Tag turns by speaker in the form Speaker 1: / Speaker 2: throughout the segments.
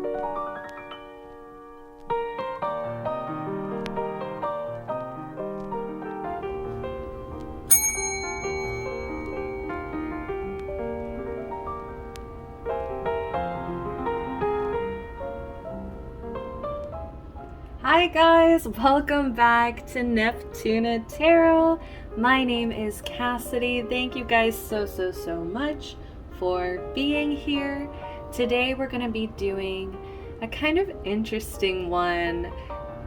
Speaker 1: Hi guys, welcome back to Neptuna Tarot. My name is Cassidy. Thank you guys so much for being here. Today we're going to be doing a kind of interesting one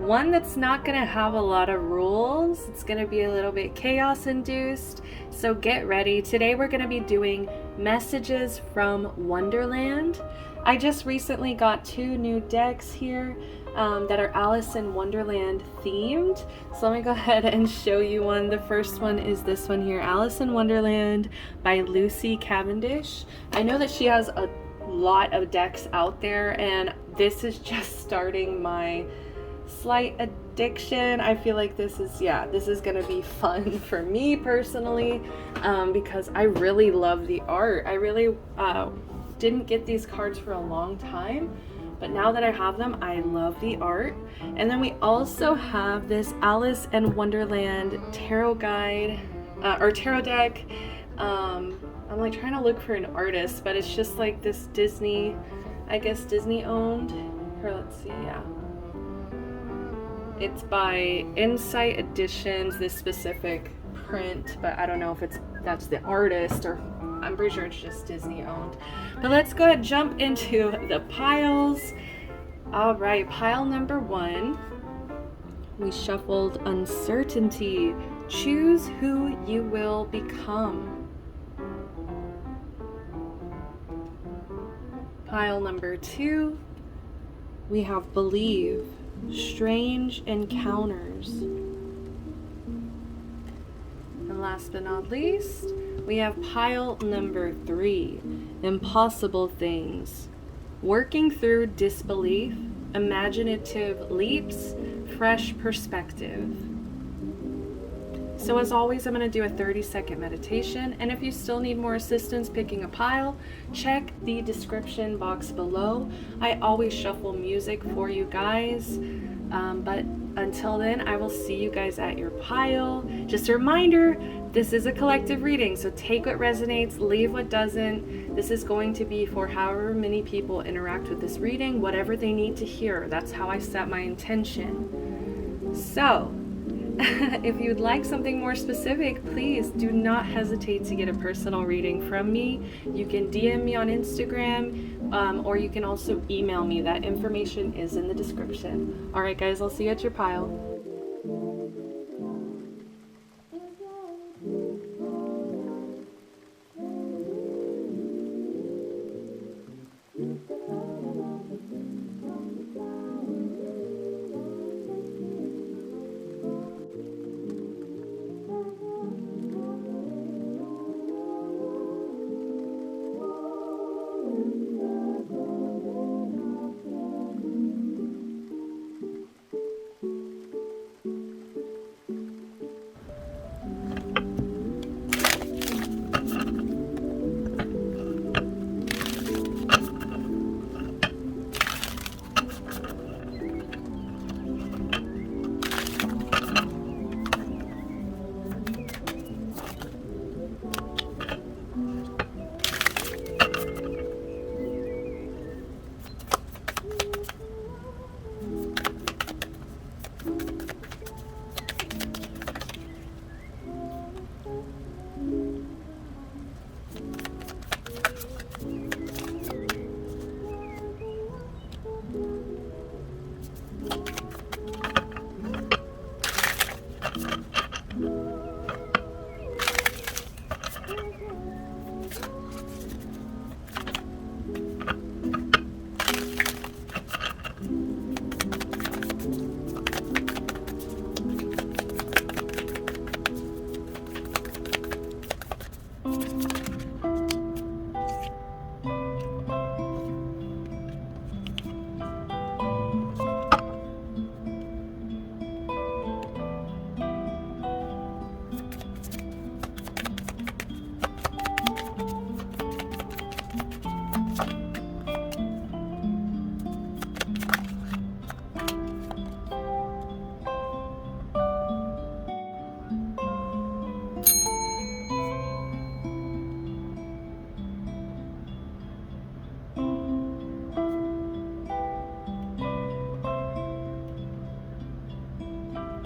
Speaker 1: that's not going to have a lot of rules. It's going to be a little bit chaos induced, so get ready. Today we're going to be doing messages from Wonderland. I just recently got 2 new decks here that are Alice in Wonderland themed. So let me go ahead and show you one. The first one is this one here, Alice in Wonderland by Lucy Cavendish. I know that she has a lot of decks out there, and this is just starting my slight addiction. I feel like this is gonna be fun for me personally, because I really love the art. I really didn't get these cards for a long time, but now that I have them, I love the art. And then we also have this Alice in Wonderland tarot guide, or tarot deck. I'm like trying to look for an artist, but it's just like this Disney, I guess Disney owned. Here, let's see, yeah. It's by Insight Editions, this specific print, but I don't know if that's the artist, or I'm pretty sure it's just Disney owned. But let's go ahead and jump into the piles. All right, pile number 1. We shuffled Uncertainty. Choose who you will become. Pile number 2. We have Believe. Strange Encounters. And last but not least, we have pile number 3, Impossible Things. Working through disbelief, imaginative leaps, fresh perspective. So as always, I'm going to do a 30-second meditation, and if you still need more assistance picking a pile, check the description box below. I always shuffle music for you guys, but until then, I will see you guys at your pile. Just a reminder, this is a collective reading, so take what resonates, leave what doesn't. This is going to be for however many people interact with this reading, whatever they need to hear. That's how I set my intention. So, if you'd like something more specific, please do not hesitate to get a personal reading from me. You can DM me on Instagram, or you can also email me. That information is in the description. Alright guys, I'll see you at your pile.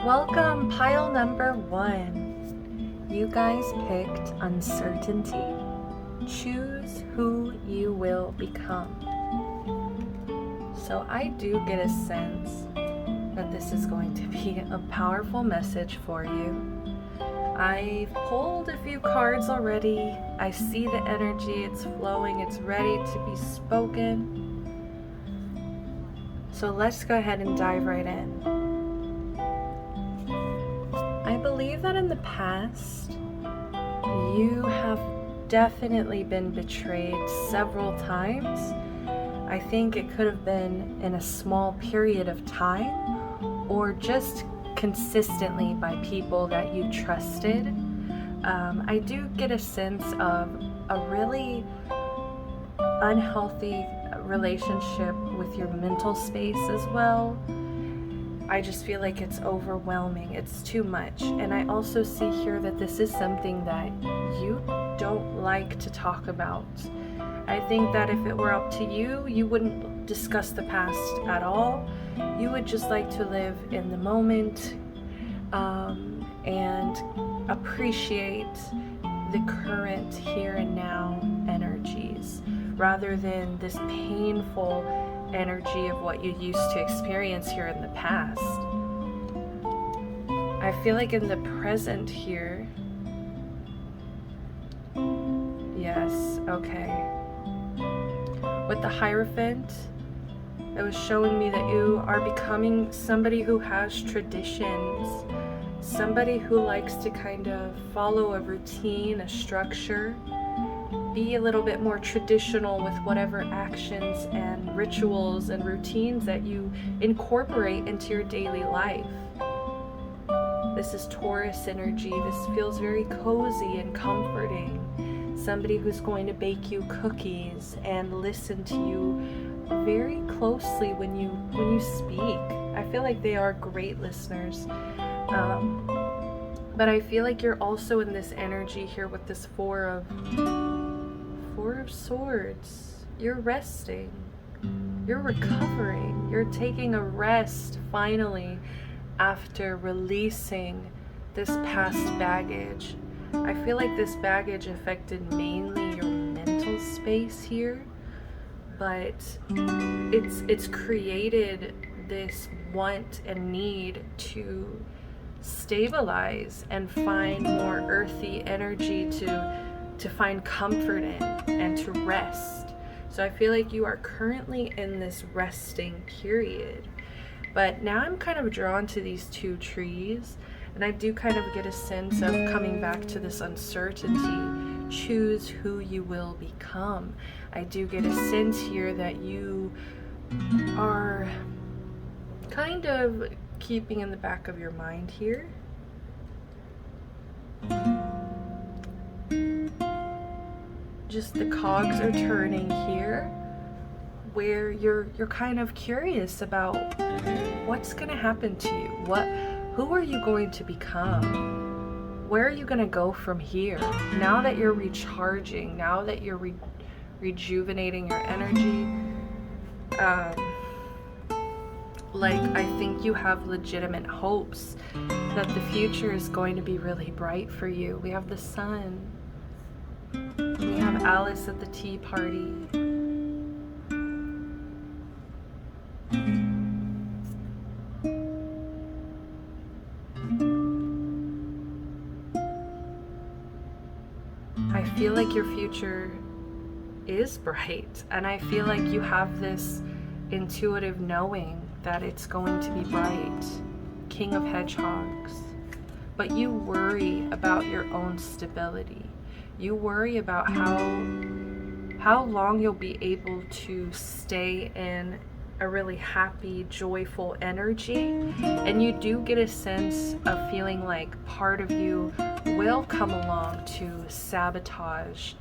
Speaker 1: Welcome, pile number 1. You guys picked uncertainty. Choose who you will become. So I do get a sense that this is going to be a powerful message for you. I've pulled a few cards already. I see the energy, it's flowing, it's ready to be spoken. So let's go ahead and dive right in. I believe that in the past, you have definitely been betrayed several times. I think it could have been in a small period of time or just consistently by people that you trusted. I do get a sense of a really unhealthy relationship with your mental space as well. I just feel like it's overwhelming. It's too much. And I also see here that this is something that you don't like to talk about. I think that if it were up to you, you wouldn't discuss the past at all. You would just like to live in the moment and appreciate the current here and now energies rather than this painful energy of what you used to experience here in the past. I feel like in the present here, yes, okay. With the Hierophant, it was showing me that you are becoming somebody who has traditions, somebody who likes to kind of follow a routine, a structure, be a little bit more traditional with whatever actions and rituals and routines that you incorporate into your daily life. This is Taurus energy. This feels very cozy and comforting. Somebody who's going to bake you cookies and listen to you very closely when you speak. I feel like they are great listeners. But I feel like you're also in this energy here with this Four of Swords. You're resting. You're recovering. You're taking a rest finally after releasing this past baggage. I feel like this baggage affected mainly your mental space here, but it's created this want and need to stabilize and find more earthy energy to find comfort in and to rest. So I feel like you are currently in this resting period. But now I'm kind of drawn to these two trees, and I do kind of get a sense of coming back to this uncertainty. Choose who you will become. I do get a sense here that you are kind of keeping in the back of your mind here. Just the cogs are turning here, where you're kind of curious about what's going to happen to you. Who are you going to become? Where are you going to go from here? Now that you're recharging, now that you're rejuvenating your energy, like I think you have legitimate hopes that the future is going to be really bright for you. We have the sun. We have Alice at the tea party. I feel like your future is bright, and I feel like you have this intuitive knowing that it's going to be bright. King of Hedgehogs. But you worry about your own stability. You worry about how long you'll be able to stay in a really happy, joyful energy. And you do get a sense of feeling like part of you will come along to sabotage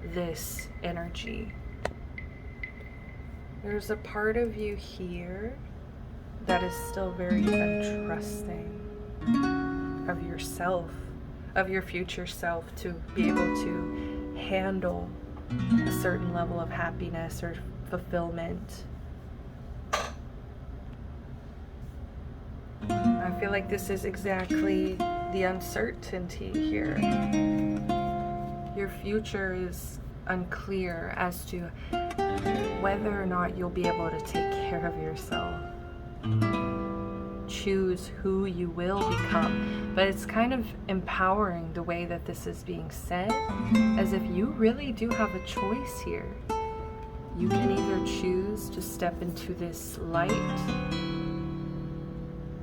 Speaker 1: this energy. There's a part of you here that is still very untrusting of yourself, of your future self, to be able to handle a certain level of happiness or fulfillment. I feel like this is exactly the uncertainty here. Your future is unclear as to whether or not you'll be able to take care of yourself. Choose who you will become. But it's kind of empowering the way that this is being said, as if you really do have a choice here. You can either choose to step into this light,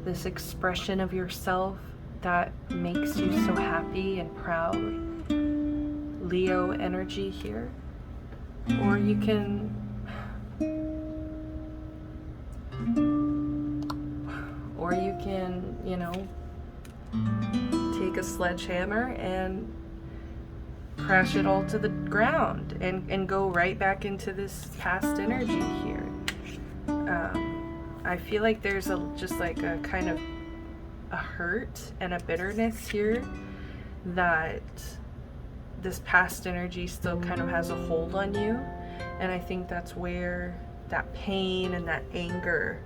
Speaker 1: this expression of yourself that makes you so happy and proud, Leo energy here, or you can you know, take a sledgehammer and crash it all to the ground and go right back into this past energy here. I feel like there's just like a kind of a hurt and a bitterness here that this past energy still kind of has a hold on you, and I think that's where that pain and that anger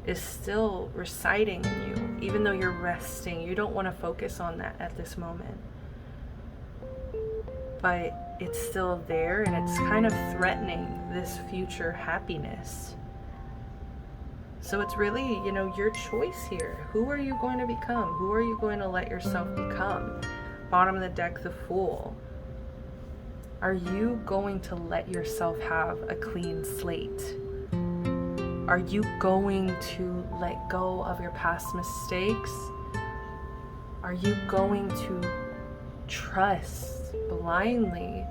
Speaker 1: is still residing in you. Even though you're resting, you don't want to focus on that at this moment, but it's still there, and it's kind of threatening this future happiness. So it's really, you know, your choice here. Who are you going to become? Who are you going to let yourself become? Bottom of the deck, the Fool. Are you going to let yourself have a clean slate? Are you going to let go of your past mistakes? Are you going to trust blindly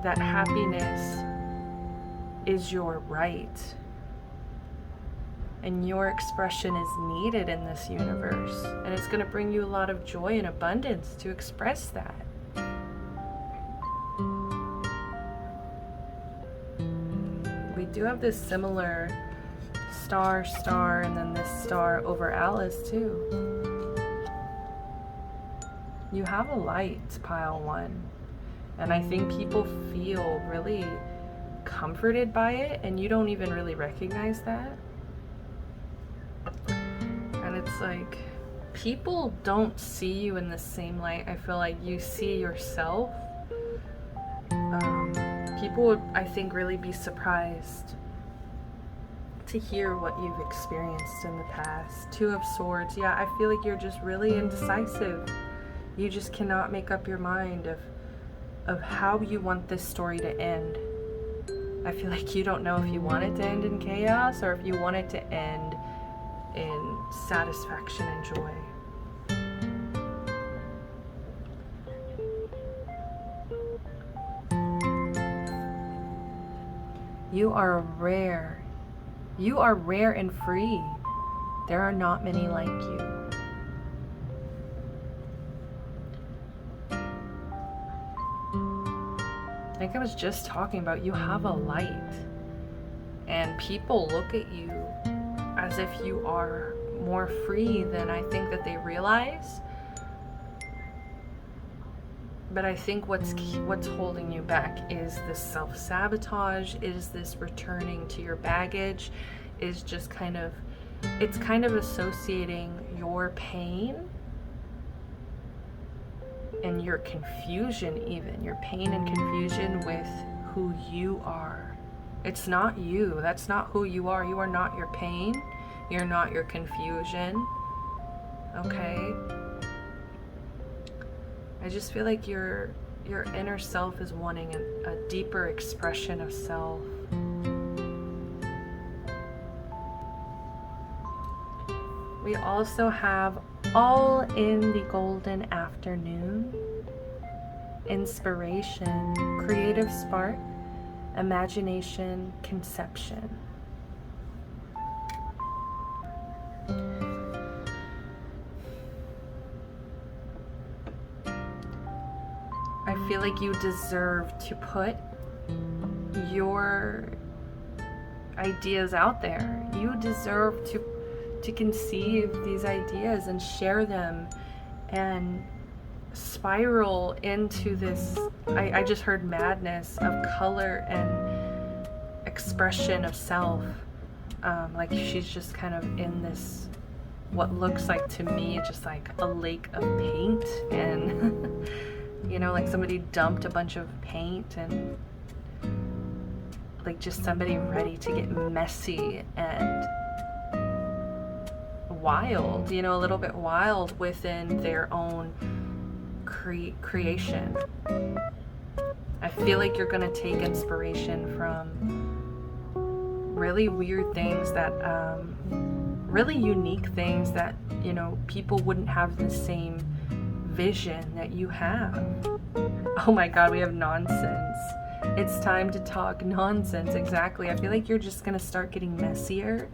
Speaker 1: that happiness is your right? And your expression is needed in this universe. And it's going to bring you a lot of joy and abundance to express that. We do have this similar star, star, and then this star over Alice too. You have a light, pile one. And I think people feel really comforted by it, and you don't even really recognize that. And it's like, people don't see you in the same light I feel like you see yourself. People would, I think, really be surprised to hear what you've experienced in the past. Two of Swords. Yeah, I feel like you're just really indecisive. You just cannot make up your mind of how you want this story to end. I feel like you don't know if you want it to end in chaos or if you want it to end in satisfaction and joy. You are rare. You are rare and free. There are not many like you. Like I was just talking about, you have a light. And people look at you as if you are more free than I think that they realize. But I think what's holding you back is this self-sabotage, is this returning to your baggage, is just kind of associating your pain and your confusion, even your pain and confusion, with who you are. It's not you. That's not who you are. You are not your pain. You're not your confusion. Okay? I just feel like your inner self is wanting a deeper expression of self. We also have all in the golden afternoon. Inspiration, creative spark, imagination, conception. I feel like you deserve to put your ideas out there. You deserve to conceive these ideas and share them and spiral into this, I just heard madness of color and expression of self. Like she's just kind of in this what looks like to me just like a lake of paint, and you know, like somebody dumped a bunch of paint, and like just somebody ready to get messy and wild, you know, a little bit wild within their own creation. I feel like you're going to take inspiration from really weird things that, really unique things that, you know, people wouldn't have the same vision that you have. Oh my God, we have nonsense. It's time to talk nonsense. Exactly. I feel like you're just going to start getting messier.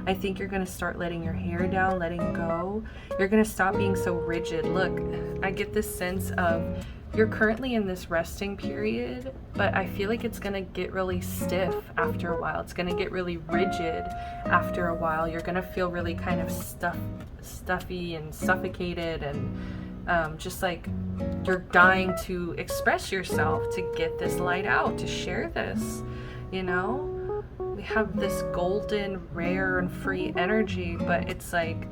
Speaker 1: I think you're going to start letting your hair down, letting go. You're going to stop being so rigid. Look, I get this sense of you're currently in this resting period, but I feel like it's going to get really stiff after a while. It's going to get really rigid after a while. You're going to feel really kind of stuffy and suffocated, and just like you're dying to express yourself, to get this light out, to share this, you know? We have this golden, rare, and free energy, but it's like,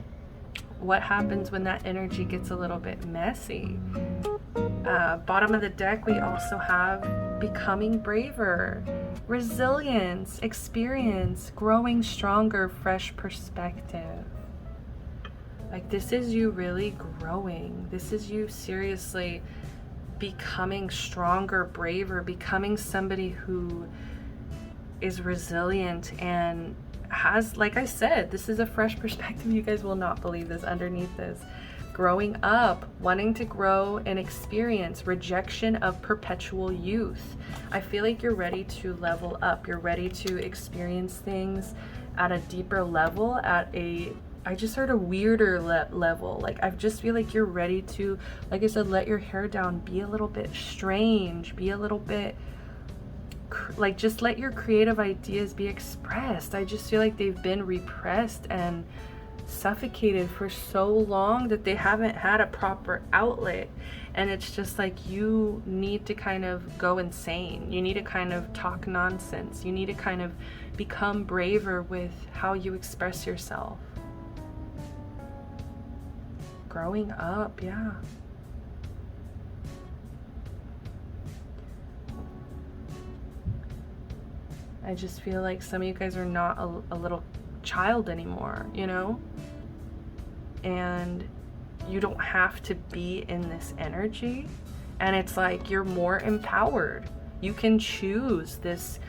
Speaker 1: what happens when that energy gets a little bit messy? Bottom of the deck, we also have becoming braver, resilience, experience, growing stronger, fresh perspective. Like, this is you really growing. This is you seriously becoming stronger, braver, becoming somebody who is resilient and has, like I said, this is a fresh perspective. You guys will not believe this underneath this. Growing up, wanting to grow and experience, rejection of perpetual youth. I feel like you're ready to level up. You're ready to experience things at a deeper level, I just heard a weirder level. Like, I just feel like you're ready to, like I said, let your hair down, be a little bit strange, be a little bit, like, just let your creative ideas be expressed. I just feel like they've been repressed and suffocated for so long that they haven't had a proper outlet. And it's just like, you need to kind of go insane. You need to kind of talk nonsense. You need to kind of become braver with how you express yourself. Growing up, yeah. I just feel like some of you guys are not a little child anymore, you know? And you don't have to be in this energy. And it's like, you're more empowered. You can choose this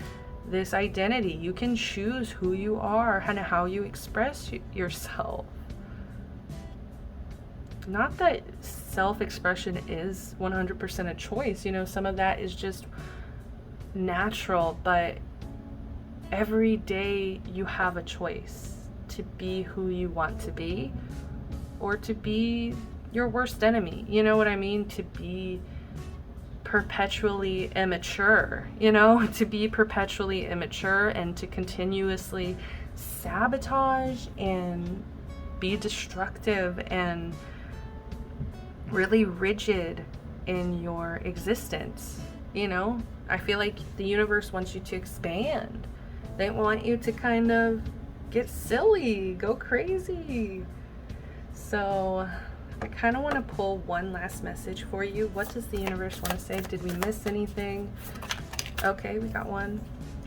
Speaker 1: identity. You can choose who you are and how you express yourself. Not that self-expression is 100% a choice, you know, some of that is just natural, but every day you have a choice to be who you want to be, or to be your worst enemy, you know what I mean? To be perpetually immature, you know, to be perpetually immature and to continuously sabotage and be destructive and really rigid in your existence, you know? I feel like the universe wants you to expand. They want you to kind of get silly, go crazy. So I kind of want to pull one last message for you. What does the universe want to say? Did we miss anything? Okay, we got one.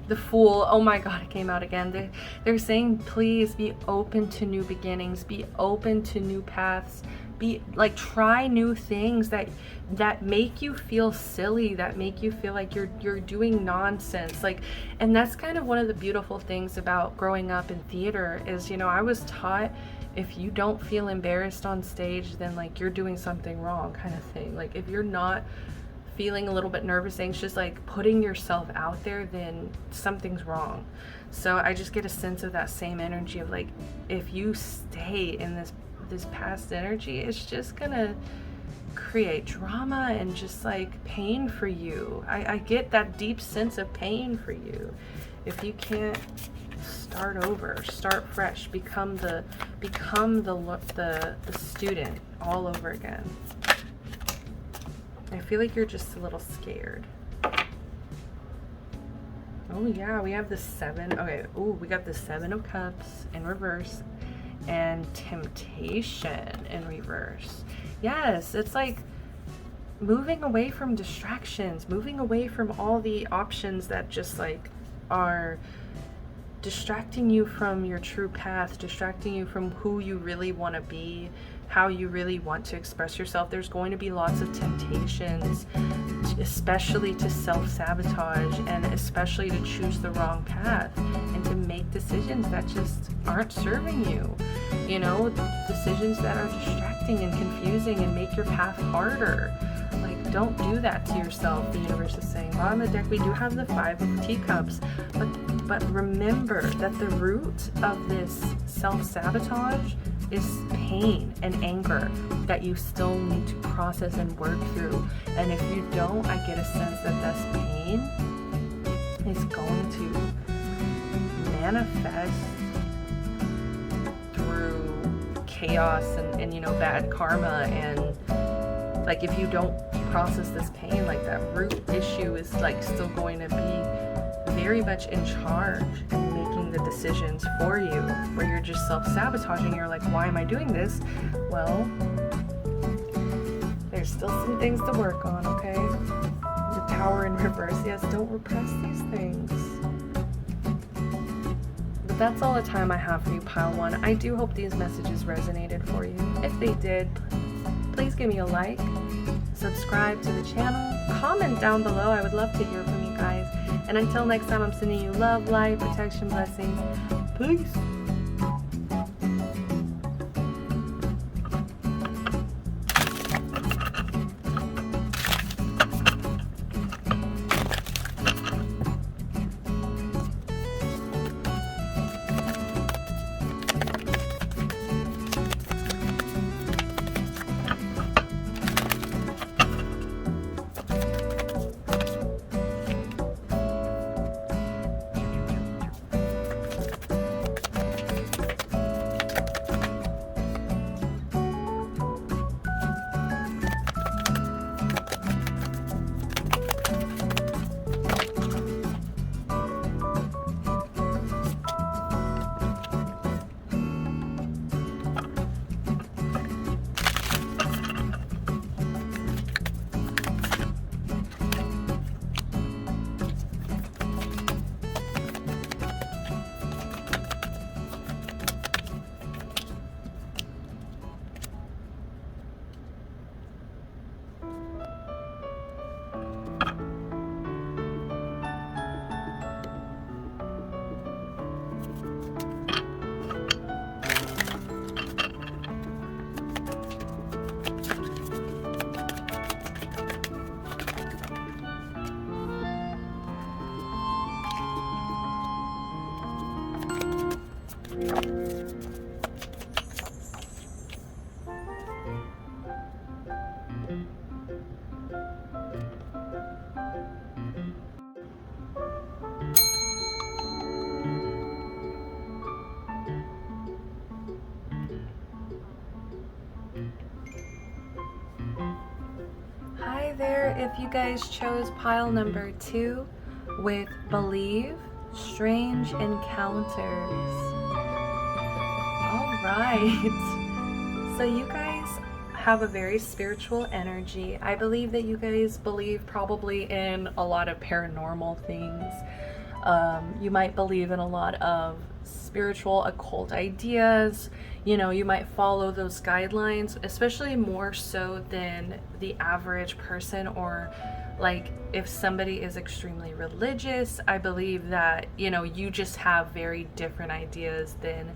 Speaker 1: The Fool. Oh my God, it came out again. They're saying, please be open to new beginnings, be open to new paths, be like, try new things that make you feel silly, that make you feel like you're doing nonsense. Like, and that's kind of one of the beautiful things about growing up in theater is, you know, I was taught, if you don't feel embarrassed on stage, then like you're doing something wrong, kind of thing. Like, if you're not feeling a little bit nervous, anxious, like putting yourself out there, then something's wrong. So I just get a sense of that same energy of like, if you stay in this past energy, it's just gonna create drama and just like pain for you. I get that deep sense of pain for you. If you can't start over, start fresh, become the student all over again. I feel like you're just a little scared. Oh yeah, we have the 7. Okay, oh, we got the 7 of Cups in reverse and temptation in reverse. Yes, it's like moving away from distractions, moving away from all the options that just like are distracting you from your true path, distracting you from who you really want to be, how you really want to express yourself. There's going to be lots of temptations, especially to self-sabotage, and especially to choose the wrong path and to make decisions that just aren't serving you. You know, decisions that are distracting and confusing and make your path harder. Like, don't do that to yourself, the universe is saying. Bottom of the deck, we do have the 5 of Teacups, but remember that the root of this self-sabotage is pain and anger that you still need to process and work through. And if you don't, I get a sense that this pain is going to manifest through chaos and you know, bad karma. And like, if you don't process this pain, like that root issue is like still going to be very much in charge and making the decisions for you, where you're just self-sabotaging. You're like, why am I doing this? Well, there's still some things to work on, okay? The Tower in reverse. Yes, don't repress these things. But that's all the time I have for you, Pile 1. I do hope these messages resonated for you. If they did, please give me a like, subscribe to the channel, comment down below. I would love to hear from you guys. And until next time, I'm sending you love, light, protection, blessings. Peace. Hi there, if you guys chose pile number 2 with Believe, Strange Encounters. Alright, so you guys have a very spiritual energy. I believe that you guys believe probably in a lot of paranormal things. You might believe in a lot of spiritual occult ideas. You know, you might follow those guidelines, especially more so than the average person, or like if somebody is extremely religious. I believe that, you know, you just have very different ideas than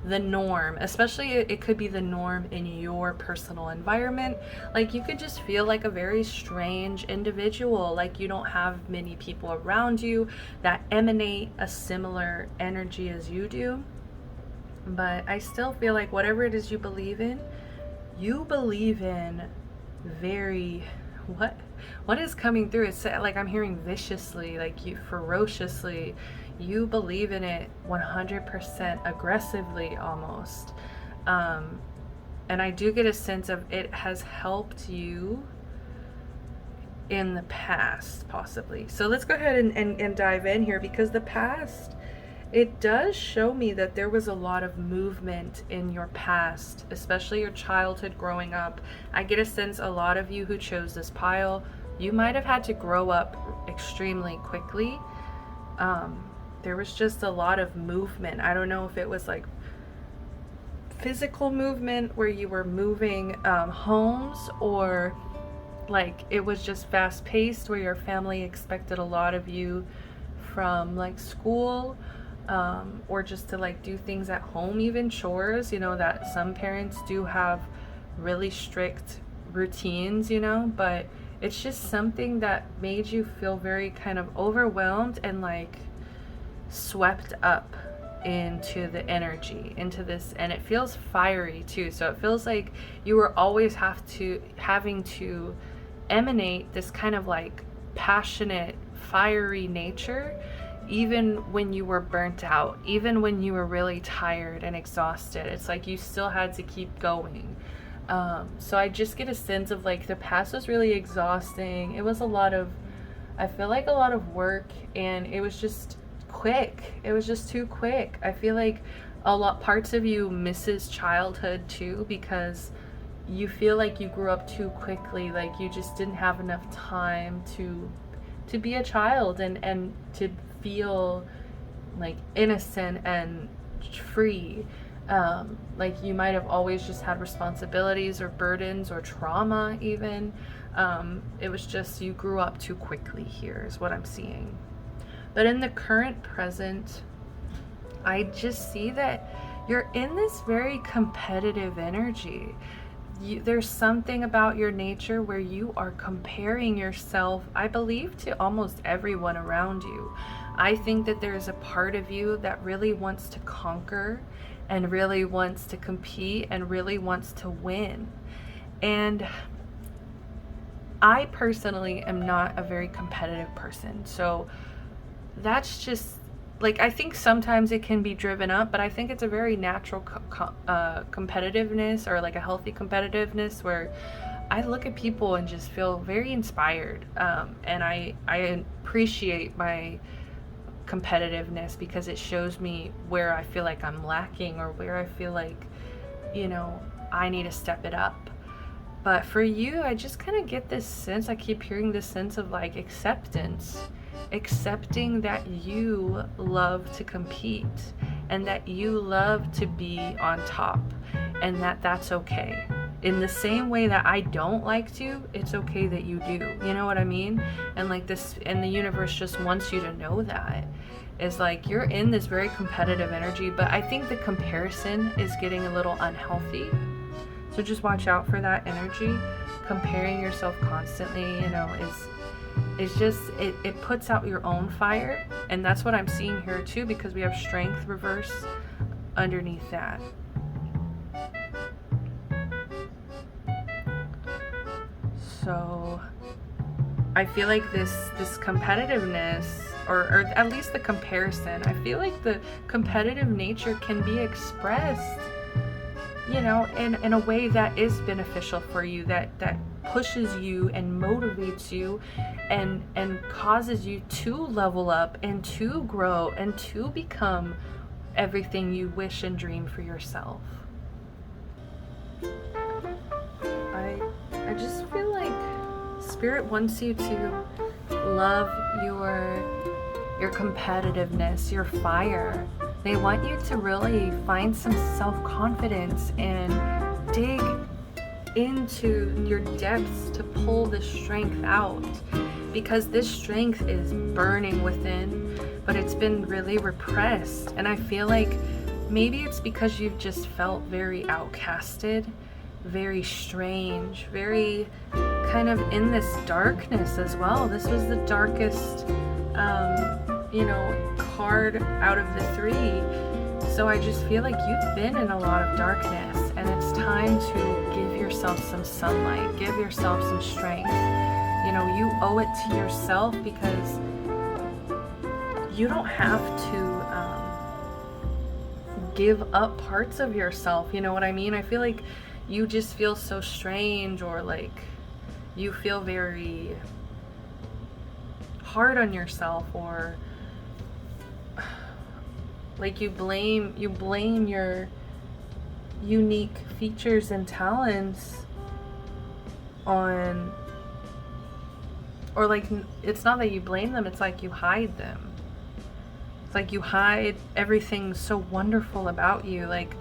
Speaker 1: the norm. Especially it could be the norm in your personal environment. Like you could just feel like a very strange individual, like you don't have many people around you that emanate a similar energy as you do. But I still feel like whatever it is you believe in very, what is coming through? It's like I'm hearing viciously, like you ferociously. You believe in it 100% aggressively almost. And I do get a sense of it has helped you in the past, possibly. So let's go ahead and dive in here, because the past It does show me that there was a lot of movement in your past, especially your childhood growing up. I get a sense a lot of you who chose this pile, you might have had to grow up extremely quickly. There was just a lot of movement. I don't know if it was like physical movement where you were moving homes, or like it was just fast paced where your family expected a lot of you from like school, or just to like do things at home, even chores, you know, that some parents do have really strict routines, you know, but it's just something that made you feel very kind of overwhelmed and like swept up into the energy, into this, and it feels fiery too. So it feels like you were always having to emanate this kind of like passionate, fiery nature, even when you were burnt out, even when you were really tired and exhausted. It's like you still had to keep going. So I just get a sense of like the past was really exhausting. It was I feel like a lot of work, and it was just quick. It was just too quick. I feel like parts of you misses childhood too, because you feel like you grew up too quickly, like you just didn't have enough time to be a child and to feel like innocent and free. Like you might have always just had responsibilities or burdens or trauma even. It was just you grew up too quickly here is what I'm seeing. But in the current present, I just see that you're in this very competitive energy. There's something about your nature where you are comparing yourself, I believe, to almost everyone around you. I think that there's a part of you that really wants to conquer and really wants to compete and really wants to win. And I personally am not a very competitive person. So that's just like, I think sometimes it can be driven up, but I think it's a very natural competitiveness, or like a healthy competitiveness, where I look at people and just feel very inspired. And I appreciate my competitiveness because it shows me where I feel like I'm lacking, or where I feel like, you know, I need to step it up. But for you, I just kind of get this sense, I keep hearing this sense of like acceptance. Accepting that you love to compete and that you love to be on top, and that that's okay. In the same way that I don't like to, it's okay that you do. You know what I mean? And like this, and the universe just wants you to know that. It's like you're in this very competitive energy, but I think the comparison is getting a little unhealthy. So just watch out for that energy. Comparing yourself constantly, you know, is just, it puts out your own fire. And that's what I'm seeing here too, because we have strength reverse underneath that. So I feel like this competitiveness, or at least the comparison, I feel like the competitive nature can be expressed, you know, in a way that is beneficial for you, that pushes you and motivates you and causes you to level up and to grow and to become everything you wish and dream for yourself. I just feel like Spirit wants you to love your competitiveness, your fire. They want you to really find some self-confidence and dig into your depths to pull the strength out, because this strength is burning within, but it's been really repressed. And I feel like maybe it's because you've just felt very outcasted, very strange, very kind of in this darkness as well. This was the darkest you know, card out of the three. So I just feel like you've been in a lot of darkness, and it's time to give yourself some sunlight, give yourself some strength. You know, you owe it to yourself, because you don't have to give up parts of yourself. You know what I mean? I feel like you just feel so strange, or like you feel very hard on yourself, or Like you blame your unique features and talents on, or like, it's not that you blame them, it's like you hide them. It's like you hide everything so wonderful about you, like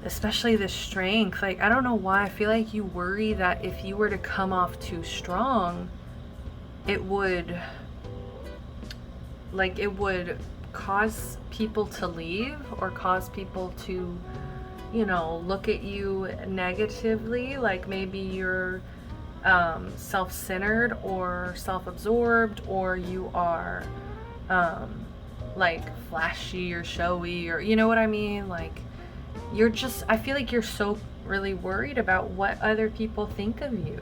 Speaker 1: especially the strength. Like, I don't know why, I feel like you worry that if you were to come off too strong, it would cause people to leave, or cause people to, you know, look at you negatively, like maybe you're self-centered or self-absorbed, or you are like flashy or showy, or you know what I mean, like you're just, I feel like you're so really worried about what other people think of you.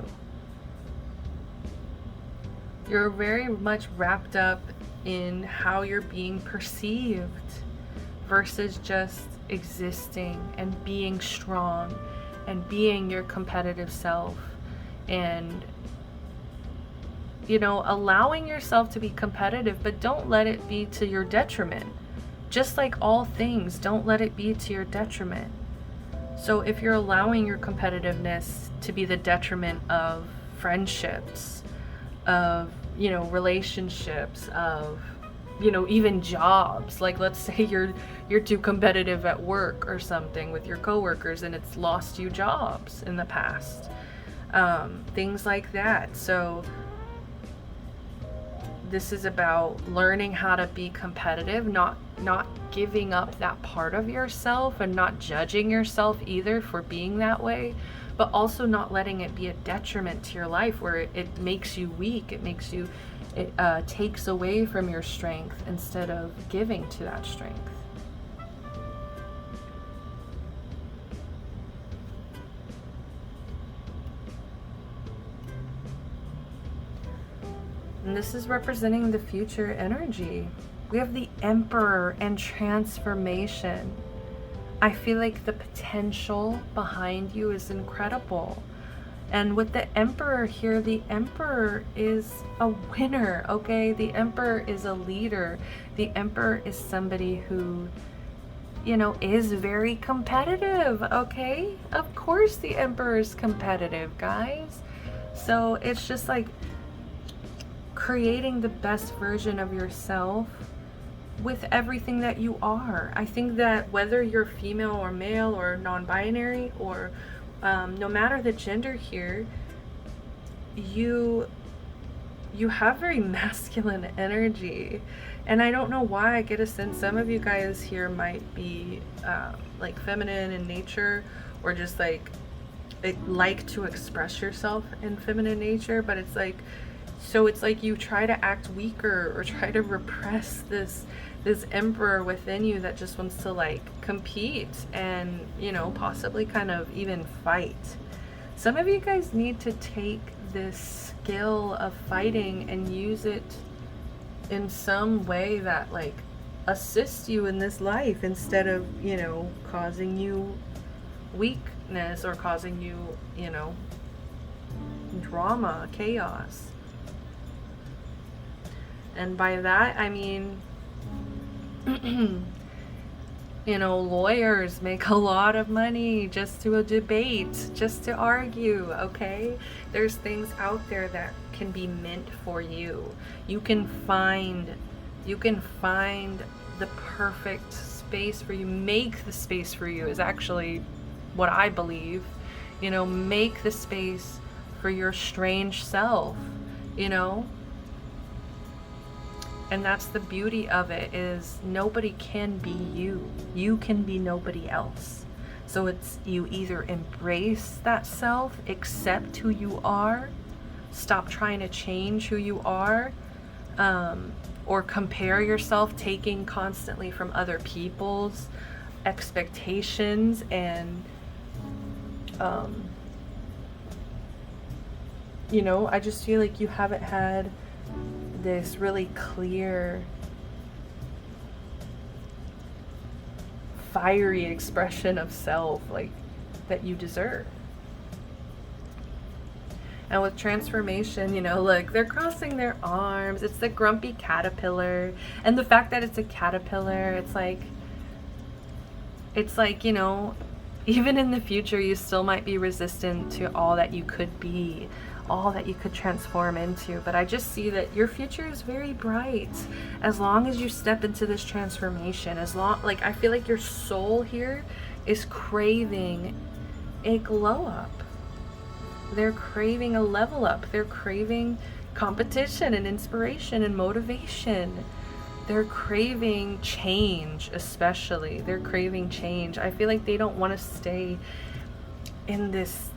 Speaker 1: You're very much wrapped up in how you're being perceived versus just existing and being strong and being your competitive self, and, you know, allowing yourself to be competitive, but don't let it be to your detriment. Just like all things, don't let it be to your detriment. So if you're allowing your competitiveness to be the detriment of friendships, of, you know, relationships, of, you know, even jobs, like let's say you're too competitive at work or something with your coworkers and it's lost you jobs in the past, things like that. So this is about learning how to be competitive, not giving up that part of yourself, and not judging yourself either for being that way, but also not letting it be a detriment to your life where it makes you weak, it takes away from your strength instead of giving to that strength. And this is representing the future energy. We have the Emperor and transformation. I feel like the potential behind you is incredible. And with the Emperor here, the Emperor is a winner, okay? The Emperor is a leader. The Emperor is somebody who, you know, is very competitive, okay? Of course the Emperor is competitive, guys. So it's just like creating the best version of yourself with everything that you are. I think that whether you're female or male or non-binary, or no matter the gender here, you have very masculine energy. And I don't know why, I get a sense some of you guys here might be like feminine in nature, or just like to express yourself in feminine nature, but it's like, so it's like you try to act weaker or try to repress this Emperor within you that just wants to like compete and, you know, possibly kind of even fight. Some of you guys need to take this skill of fighting and use it in some way that like assists you in this life, instead of, you know, causing you weakness or causing you, you know, drama, chaos. And by that, I mean, you know, lawyers make a lot of money just to debate, just to argue, okay? There's things out there that can be meant for you. You can find the perfect space for you. Make the space for you is actually what I believe. You know, make the space for your strange self, you know? And that's the beauty of it, is nobody can be you. You can be nobody else. So it's, you either embrace that self, accept who you are, stop trying to change who you are, or compare yourself, taking constantly from other people's expectations, and you know, I just feel like you haven't had this really clear, fiery expression of self like that you deserve. And with transformation, you know, look, they're crossing their arms. It's the grumpy caterpillar. And the fact that it's a caterpillar, it's like, you know, even in the future, you still might be resistant to all that you could be, all that you could transform into. But I just see that your future is very bright as long as you step into this transformation. As long, like, I feel like your soul here is craving a glow up. They're craving a level up. They're craving competition and inspiration and motivation. They're craving change, especially. They're craving change. I feel like they don't want to stay in this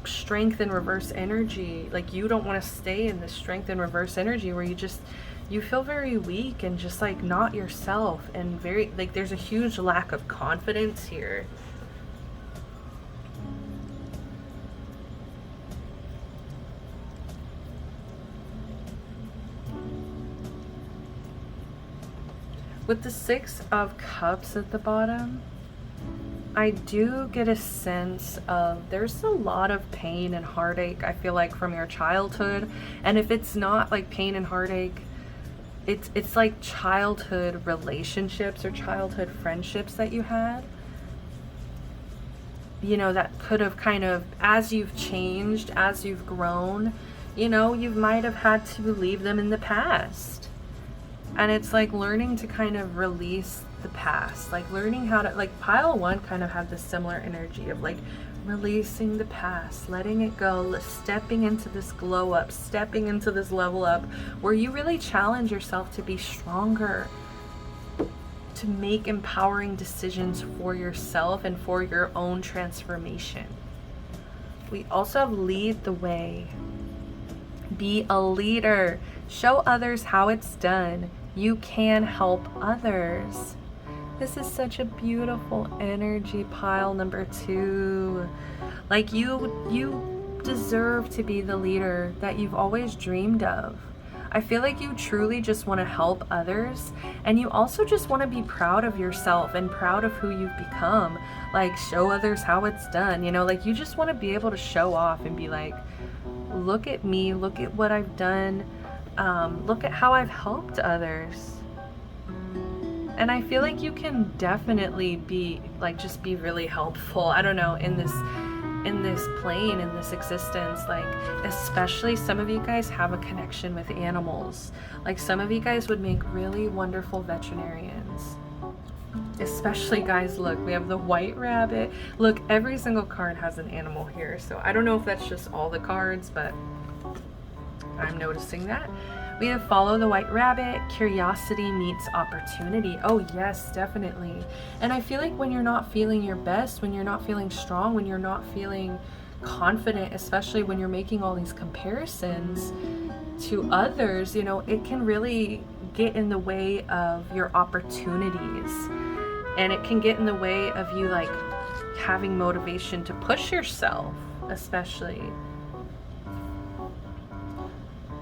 Speaker 1: strength and reverse energy. Like, you don't want to stay in this strength and reverse energy where you feel very weak and just like not yourself, and very, like, there's a huge lack of confidence here. With the Six of Cups at the bottom, I do get a sense of there's a lot of pain and heartache, I feel like, from your childhood. And if it's not like pain and heartache, it's like childhood relationships or childhood friendships that you had. You know, that could have kind of, as you've changed, as you've grown, you know, you might have had to leave them in the past. And it's like learning to kind of release the past, like learning how to, like, pile one kind of had this similar energy of like releasing the past, letting it go, stepping into this glow up, stepping into this level up where you really challenge yourself to be stronger, to make empowering decisions for yourself and for your own transformation. We also have lead the way. Be a leader. Show others how it's done. You can help others. This is such a beautiful energy, pile number 2. Like, you deserve to be the leader that you've always dreamed of. I feel like you truly just want to help others, and you also just want to be proud of yourself and proud of who you've become. Like, show others how it's done, you know, like, you just want to be able to show off and be like, look at me, look at what I've done, look at how I've helped others. And I feel like you can definitely be like, just be really helpful, I don't know, in this plane, in this existence. Like, especially some of you guys have a connection with animals. Like, some of you guys would make really wonderful veterinarians. Especially, guys, look, we have the white rabbit. Look, every single card has an animal here. So I don't know if that's just all the cards, but I'm noticing that. We have follow the white rabbit, curiosity meets opportunity. Oh yes, definitely. And I feel like when you're not feeling your best, when you're not feeling strong, when you're not feeling confident, especially when you're making all these comparisons to others, you know, it can really get in the way of your opportunities. And it can get in the way of you, like, having motivation to push yourself, especially.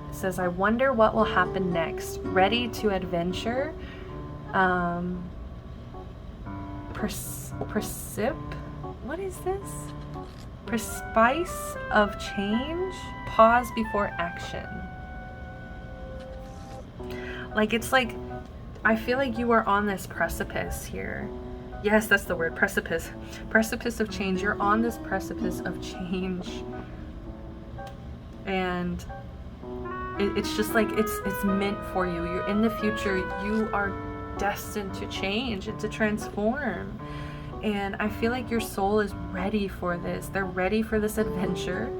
Speaker 1: It says, I wonder what will happen next. Ready to adventure. What is this? Prespice of change. Pause before action. Like, it's like, I feel like you are on this precipice here. Yes, that's the word, precipice. Precipice of change. You're on this precipice of change. And it's just like, it's meant for you. You're in the future. You are destined to change and to transform. And I feel like your soul is ready for this. They're ready for this adventure.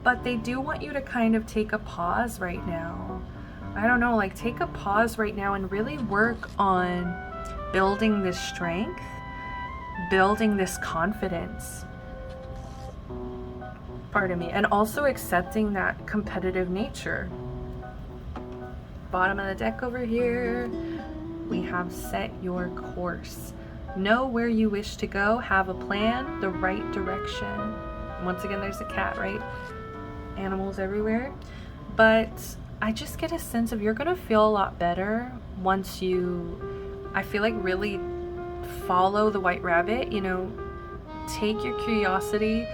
Speaker 1: But they do want you to kind of take a pause right now. I don't know, like, take a pause right now and really work on building this strength, building this confidence. Pardon me. And also accepting that competitive nature. Bottom of the deck over here, we have set your course. Know where you wish to go, have a plan, the right direction. Once again, there's a cat, right? Animals everywhere. But I just get a sense of you're going to feel a lot better once you, I feel like, really follow the white rabbit, you know, take your curiosity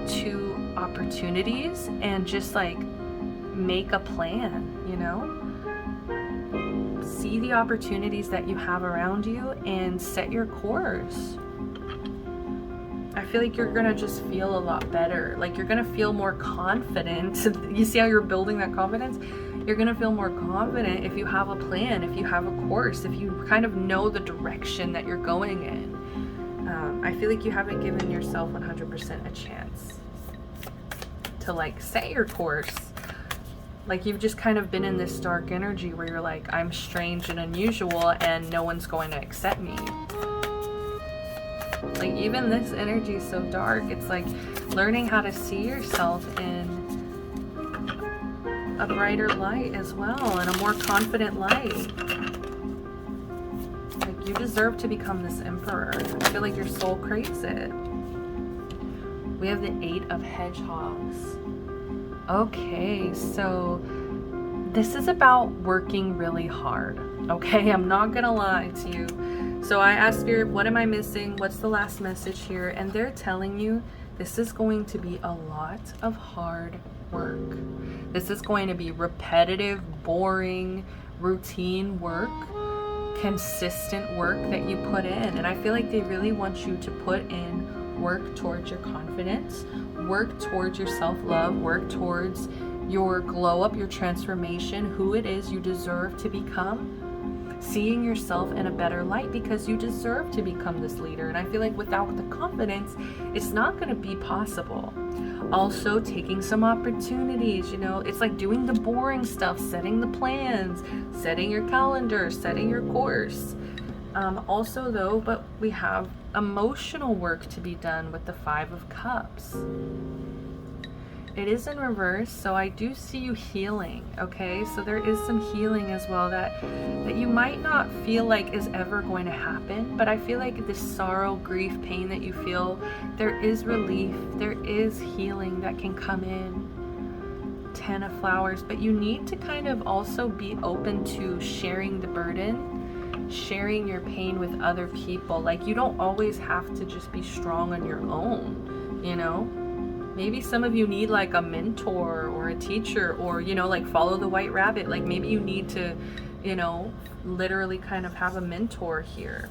Speaker 1: to opportunities and just like make a plan, you know? See the opportunities that you have around you and set your course. I feel like you're gonna just feel a lot better. Like you're gonna feel more confident. You see how you're building that confidence? You're gonna feel more confident if you have a plan, if you have a course, if you kind of know the direction that you're going in. I feel like you haven't given yourself 100% a chance to like set your course. Like you've just kind of been in this dark energy where you're like, I'm strange and unusual and no one's going to accept me. Like even this energy is so dark. It's like learning how to see yourself in a brighter light as well, and a more confident light. Like you deserve to become this emperor. I feel like your soul craves it. We have the 8 of Hedgehogs. Okay, so this is about working really hard. Okay, I'm not gonna lie to you. So I asked Spirit, what am I missing? What's the last message here? And they're telling you this is going to be a lot of hard work. This is going to be repetitive, boring, routine work, consistent work that you put in. And I feel like they really want you to put in work towards your confidence, work towards your self-love, work towards your glow up, your transformation, who it is you deserve to become, seeing yourself in a better light because you deserve to become this leader. And I feel like without the confidence, it's not going to be possible. Also taking some opportunities, you know, it's like doing the boring stuff, setting the plans, setting your calendar, setting your course. Also though, but we have emotional work to be done with the 5 of Cups. It is in reverse, so I do see you healing, okay? So there is some healing as well that you might not feel like is ever going to happen, but I feel like this sorrow, grief, pain that you feel, there is relief, there is healing that can come in. 10 of Flowers, but you need to kind of also be open to sharing the burden, sharing your pain with other people. Like you don't always have to just be strong on your own, you know? Maybe some of you need like a mentor or a teacher, or, you know, like follow the white rabbit. Like maybe you need to, you know, literally kind of have a mentor here.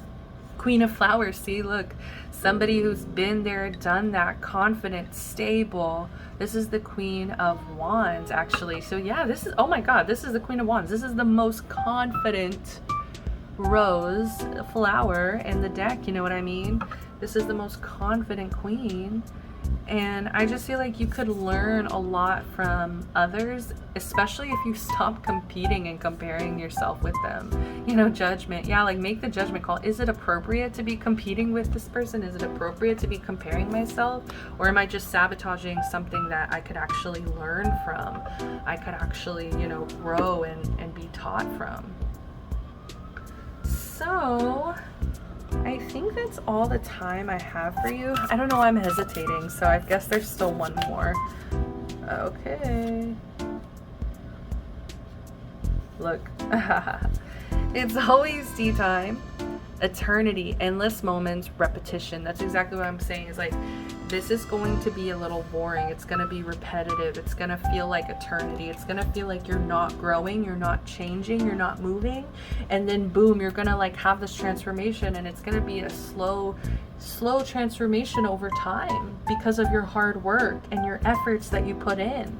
Speaker 1: Queen of Flowers, see, look, somebody who's been there, done that, confident, stable. This is the Queen of Wands, actually. So yeah, this is, oh my God, this is the Queen of Wands. This is the most confident rose flower in the deck, you know what I mean? This is the most confident queen. And I just feel like you could learn a lot from others, especially if you stop competing and comparing yourself with them. You know, judgment. Yeah, like make the judgment call. Is it appropriate to be competing with this person? Is it appropriate to be comparing myself? Or am I just sabotaging something that I could actually learn from? I could actually, you know, grow and be taught from. So I think that's all the time I have for you. I don't know, I'm hesitating, so I guess there's still one more. Okay. Look. It's always tea time, eternity, endless moments, repetition. That's exactly what I'm saying. Is like, this is going to be a little boring. It's going to be repetitive. It's going to feel like eternity. It's going to feel like you're not growing, you're not changing, you're not moving. And then boom, you're going to like have this transformation, and it's going to be a slow transformation over time because of your hard work and your efforts that you put in.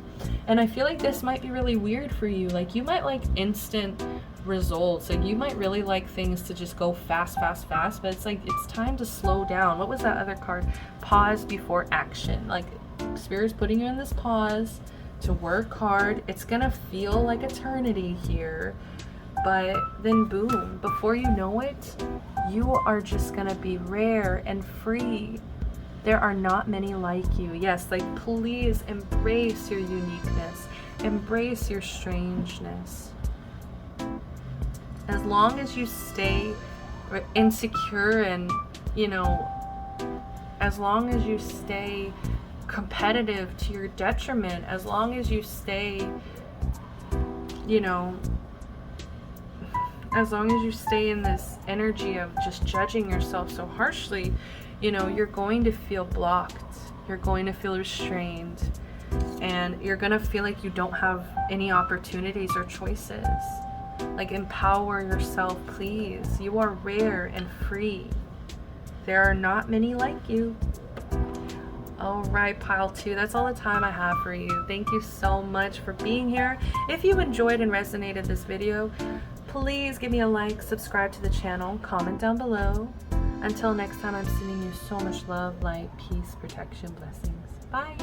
Speaker 1: And I feel like this might be really weird for you. Like you might like instant results, and you might really like things to just go fast, but it's like it's time to slow down. What was that other card? Pause before action. Like Spirit's putting you in this pause to work hard. It's gonna feel like eternity here, but then boom, before you know it, you are just gonna be rare and free. There are not many like you. Yes, like please embrace your uniqueness, embrace your strangeness. As long as you stay insecure and, you know, as long as you stay competitive to your detriment, as long as you stay, you know, as long as you stay in this energy of just judging yourself so harshly, you know, you're going to feel blocked. You're going to feel restrained, and you're going to feel like you don't have any opportunities or choices. Like, empower yourself, please. You are rare and free. There are not many like you. All right, pile 2, that's all the time I have for you. Thank you so much for being here. If you enjoyed and resonated this video, please give me a like, subscribe to the channel, comment down below. Until next time, I'm sending you so much love, light, peace, protection, blessings. Bye.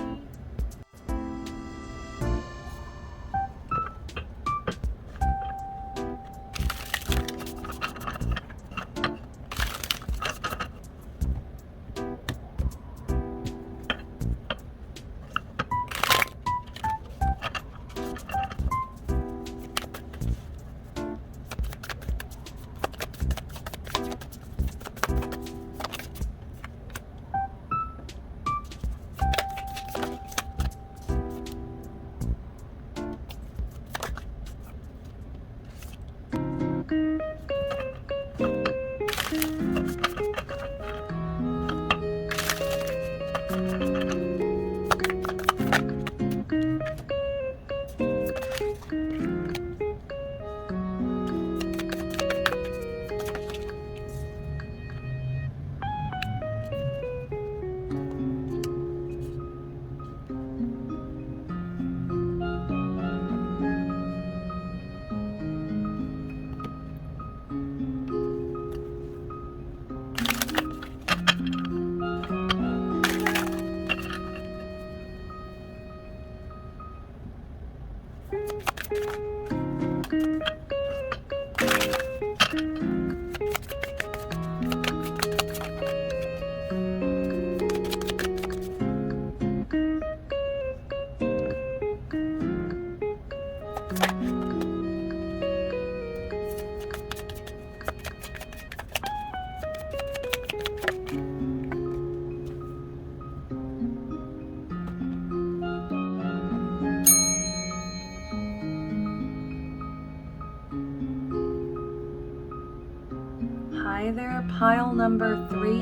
Speaker 1: Hi there, pile number 3.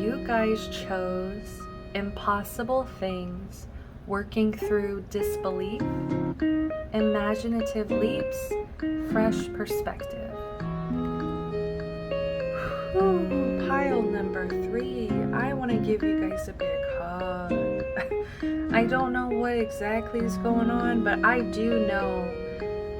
Speaker 1: You guys chose impossible things, working through disbelief, imaginative leaps, fresh perspective. Whew, pile number 3. I want to give you guys a big hug. I don't know what exactly is going on, but I do know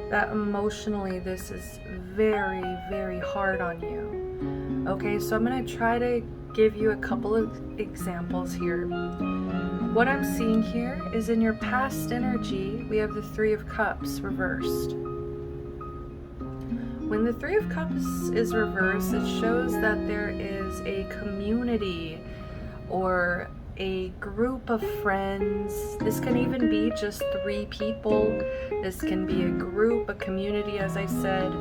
Speaker 1: that emotionally this is very, very hard on you. Okay, so I'm going to try to give you a couple of examples here. What I'm seeing here is in your past energy, we have the 3 of Cups reversed. When the 3 of Cups is reversed, it shows that there is a community or a group of friends. This can even be just 3 people. This can be a group, a community, as I said,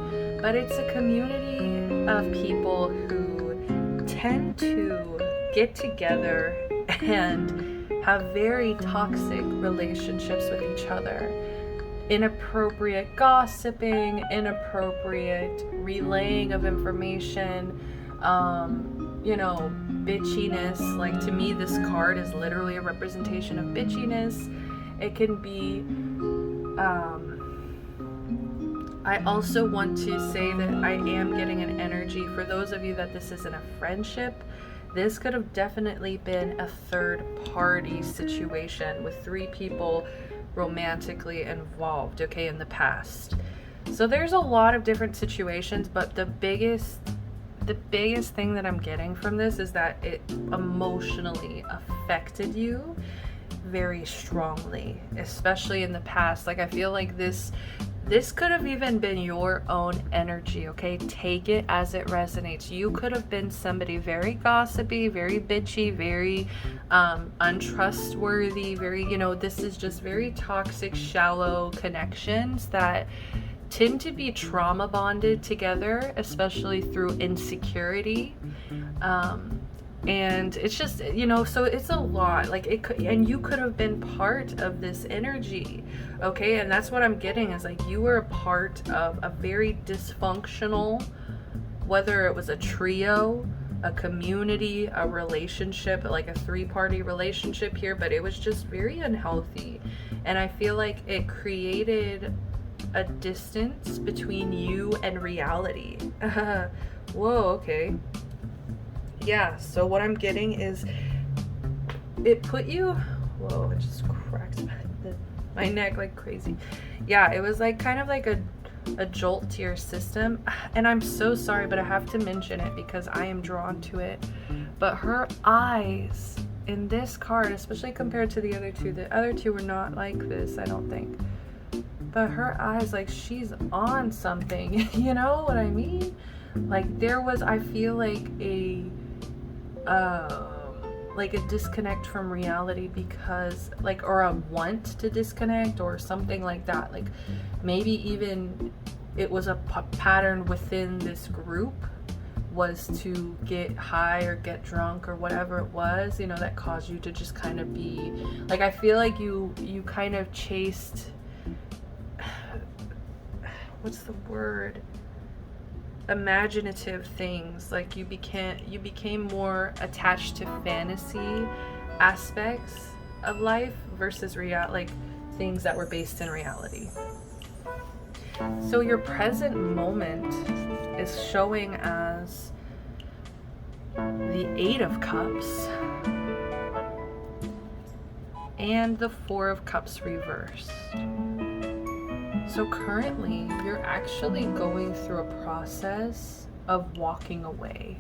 Speaker 1: but it's a community of people who tend to get together and have very toxic relationships with each other. Inappropriate gossiping, inappropriate relaying of information, bitchiness. Like, to me, this card is literally a representation of bitchiness. It can be, I also want to say that I am getting an energy for those of you that this isn't a friendship. This could have definitely been a third party situation with 3 people romantically involved, okay, in the past. So there's a lot of different situations, but the biggest thing that I'm getting from this is that it emotionally affected you very strongly, especially in the past. Like, I feel like this could have even been your own energy, okay? Take it as it resonates. You could have been somebody very gossipy, very bitchy, very untrustworthy, very, this is just very toxic, shallow connections that tend to be trauma bonded together, especially through insecurity. And it's just, so it's a lot. Like, it could, and you could have been part of this energy, okay? And that's what I'm getting, is like, you were a part of a very dysfunctional, whether it was a trio, a community, a relationship, like a three-party relationship here, but it was just very unhealthy. And I feel like it created a distance between you and reality. Whoa, okay. Yeah, so what I'm getting is it put you, whoa, it just cracked my neck like crazy. Yeah, it was like kind of like a jolt to your system. And I'm so sorry, but I have to mention it because I am drawn to it. But her eyes in this card, especially compared to the other two were not like this, I don't think. But her eyes, like she's on something, you know what I mean? Like there was, I feel like a disconnect from reality because like, or a want to disconnect or something like that. Like maybe even it was a pattern within this group was to get high or get drunk or whatever it was, you know, that caused you to just kind of be like, I feel like you kind of chased, what's the word, imaginative things. Like you became more attached to fantasy aspects of life versus like things that were based in reality. So your present moment is showing as the 8 of Cups and the 4 of Cups reversed. So currently, you're actually going through a process of walking away.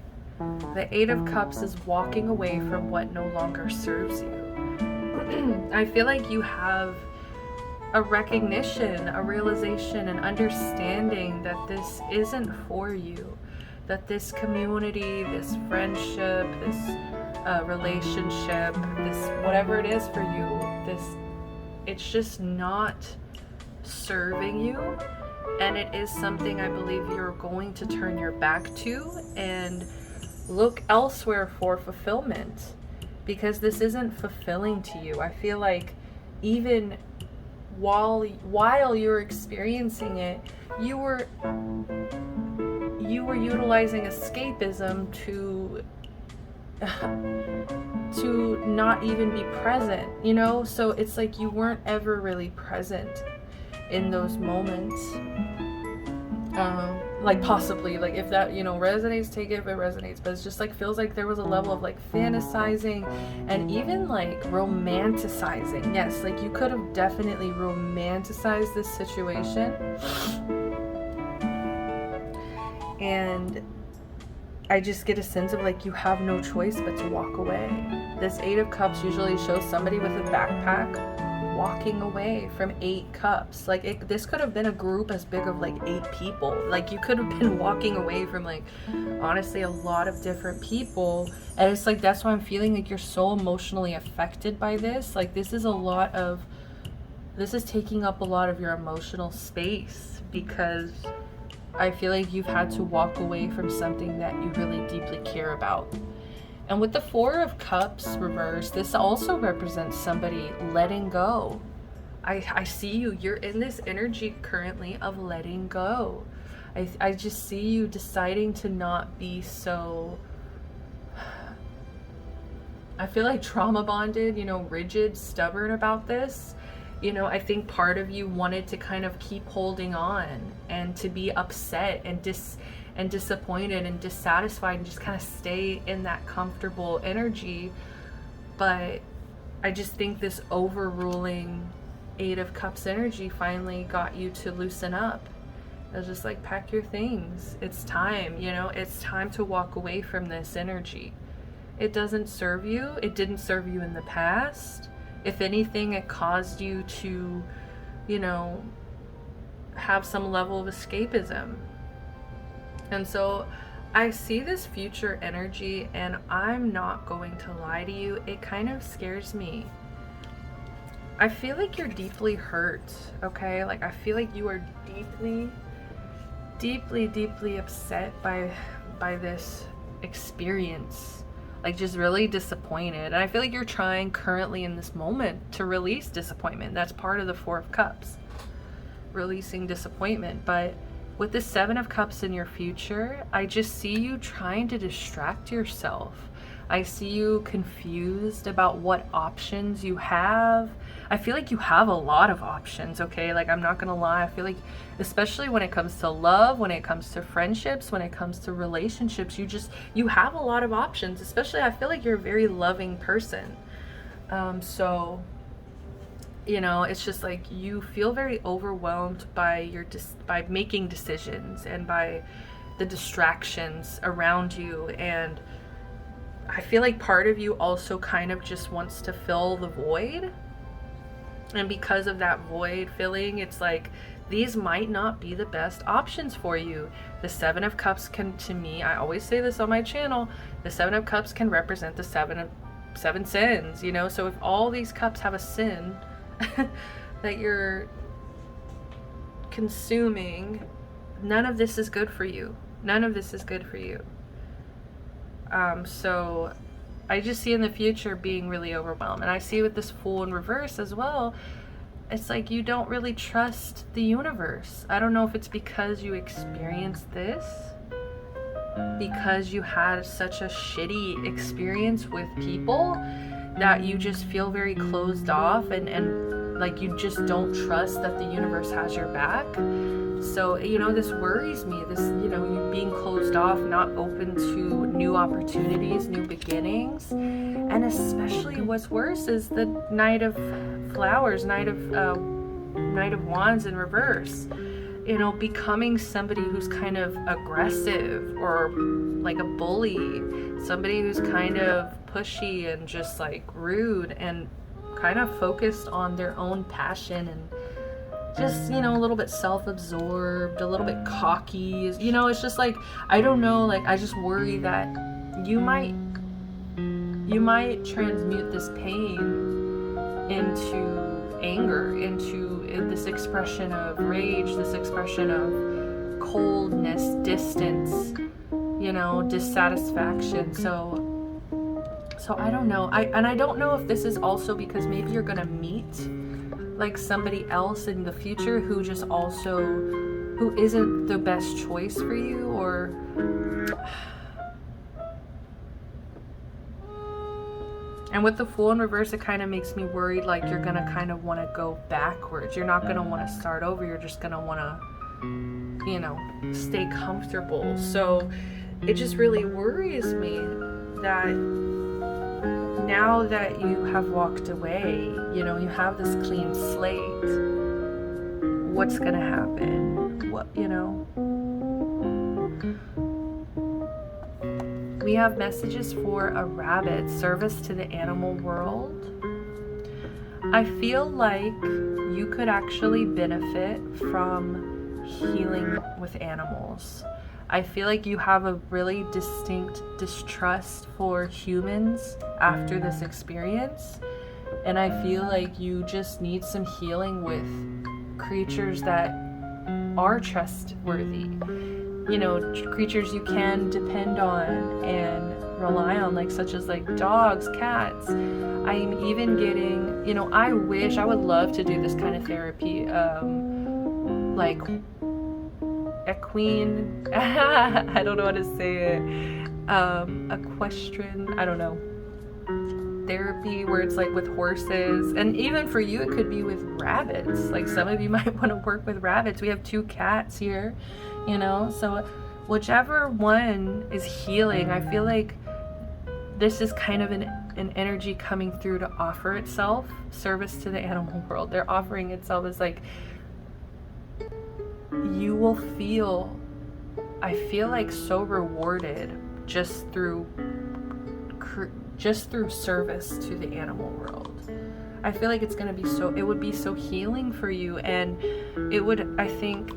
Speaker 1: The 8 of Cups is walking away from what no longer serves you. I feel like you have a recognition, a realization, an understanding that this isn't for you. That this community, this friendship, this relationship, this whatever it is for you, it's just not serving you, and it is something I believe you're going to turn your back to and look elsewhere for fulfillment, because this isn't fulfilling to you. I feel like even while you're experiencing it, you were utilizing escapism to not even be present, you know? So it's like you weren't ever really present in those moments. Like possibly, like if that, you know, resonates, take it if it resonates, but it's just like feels like there was a level of like fantasizing and even like romanticizing. Yes, like you could have definitely romanticized this situation. And I just get a sense of like you have no choice but to walk away. This 8 of Cups usually shows somebody with a backpack walking away from 8 cups. Like this could have been a group as big of like 8 people. Like you could have been walking away from like honestly a lot of different people, and it's like that's why I'm feeling like you're so emotionally affected by this. Like this is taking up a lot of your emotional space, because I feel like you've had to walk away from something that you really deeply care about. And with the 4 of Cups reversed, this also represents somebody letting go. I see you. You're in this energy currently of letting go. I just see you deciding to not be so, I feel like trauma bonded, you know, rigid, stubborn about this. You know, I think part of you wanted to kind of keep holding on and to be upset and disappointed and dissatisfied and just kind of stay in that comfortable energy. But I just think this overruling 8 of Cups energy finally got you to loosen up. It was just like, pack your things. It's time, you know, it's time to walk away from this energy. It doesn't serve you. It didn't serve you in the past. If anything, it caused you to, you know, have some level of escapism. And so I see this future energy, and I'm not going to lie to you, it kind of scares me. I feel like you're deeply hurt, okay? Like I feel like you are deeply upset by this experience. Like just really disappointed. And I feel like you're trying currently in this moment to release disappointment. That's part of the 4 of Cups, releasing disappointment. But with the Seven of Cups in your future, I just see you trying to distract yourself. I see you confused about what options you have. I feel like you have a lot of options, okay? Like, I'm not gonna lie. I feel like, especially when it comes to love, when it comes to friendships, when it comes to relationships, you have a lot of options. Especially, I feel like you're a very loving person. So, you know, it's just like you feel very overwhelmed by by making decisions and by the distractions around you. And I feel like part of you also kind of just wants to fill the void. And because of that void filling, it's like these might not be the best options for you. The Seven of Cups can, to me, I always say this on my channel, the Seven of Cups can represent the seven sins, you know? So if all these cups have a sin that you're consuming, none of this is good for you. None of this is good for you. So I just see in the future being really overwhelmed. And I see with this Fool in reverse as well, it's like you don't really trust the universe. I don't know if it's because you experienced this, because you had such a shitty experience with people, that you just feel very closed off and like you just don't trust that the universe has your back. So, you know, this worries me, this, you know, you being closed off, not open to new opportunities, new beginnings. And especially what's worse is the Knight of Flowers, Knight of Wands in reverse. You know, becoming somebody who's kind of aggressive or like a bully, somebody who's kind of pushy and just like rude and kind of focused on their own passion and just, you know, a little bit self-absorbed, a little bit cocky. You know, it's just like, I don't know, like I just worry that you might transmute this pain into anger, into this expression of rage, this expression of coldness, distance, you know, dissatisfaction. So I don't know. I don't know if this is also because maybe you're gonna meet like somebody else in the future who just also, who isn't the best choice for you, or and with the Fool in reverse, it kind of makes me worried like you're gonna kind of want to go backwards. You're not gonna want to start over. You're just gonna want to, you know, stay comfortable. So it just really worries me that now that you have walked away, you know, you have this clean slate, what's gonna happen? What, you know? We have messages for a rabbit, service to the animal world. I feel like you could actually benefit from healing with animals. I feel like you have a really distinct distrust for humans after this experience. And I feel like you just need some healing with creatures that are trustworthy. You know, creatures you can depend on and rely on, like such as like dogs, cats. I'm even getting, you know, I would love to do this kind of therapy, like equine, I don't know how to say it, equestrian, I don't know, therapy where it's like with horses. And even for you, it could be with rabbits. Like some of you might want to work with rabbits. We have 2 cats here, you know, so whichever one is healing, I feel like this is kind of an energy coming through to offer itself service to the animal world. They're offering itself as like, you will feel, I feel like so rewarded just through service to the animal world. I feel like it's going to be it would be so healing for you, and it would, I think,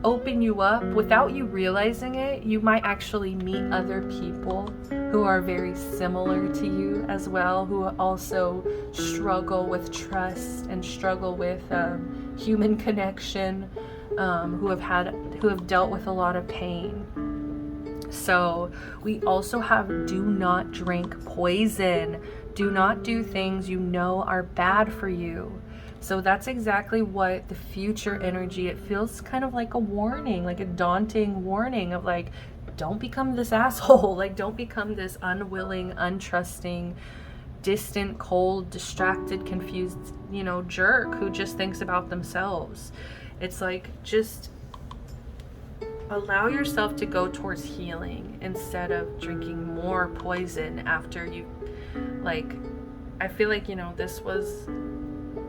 Speaker 1: open you up without you realizing it. You might actually meet other people who are very similar to you as well, who also struggle with trust and struggle with human connection, who have dealt with a lot of pain. So we also have do not drink poison. Do not do things you know are bad for you. So that's exactly what the future energy, it feels kind of like a warning, like a daunting warning of like, don't become this asshole. Like, don't become this unwilling, untrusting, distant, cold, distracted, confused, jerk who just thinks about themselves. It's like, just allow yourself to go towards healing instead of drinking more poison after you, like, I feel like, this was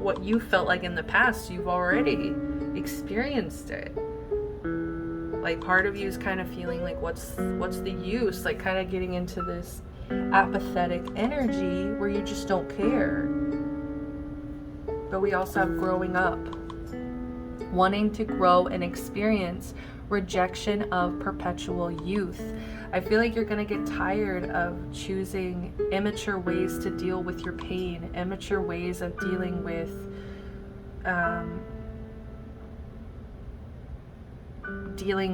Speaker 1: what you felt like in the past. You've already experienced it. Like, part of you is kind of feeling like, what's the use? Like, kind of getting into this apathetic energy where you just don't care. But we also have growing up, wanting to grow and experience rejection of perpetual youth. I feel like you're going to get tired of choosing immature ways to deal with your pain, immature ways of dealing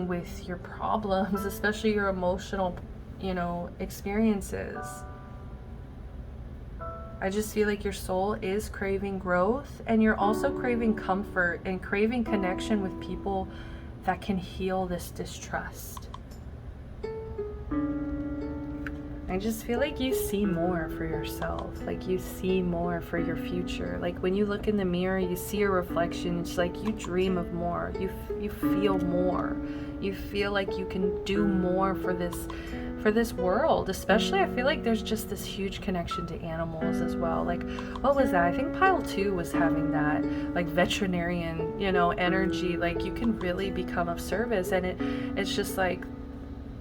Speaker 1: with your problems, especially your emotional, experiences. I just feel like your soul is craving growth, and you're also craving comfort and craving connection with people that can heal this distrust. I just feel like you see more for yourself. Like, you see more for your future. Like, when you look in the mirror, you see a reflection. It's like you dream of more. You feel more. You feel like you can do more for this world. Especially, I feel like there's just this huge connection to animals as well. Like, what was that? I think pile 2 was having that, like, veterinarian, energy. Like, you can really become of service, and it's just like,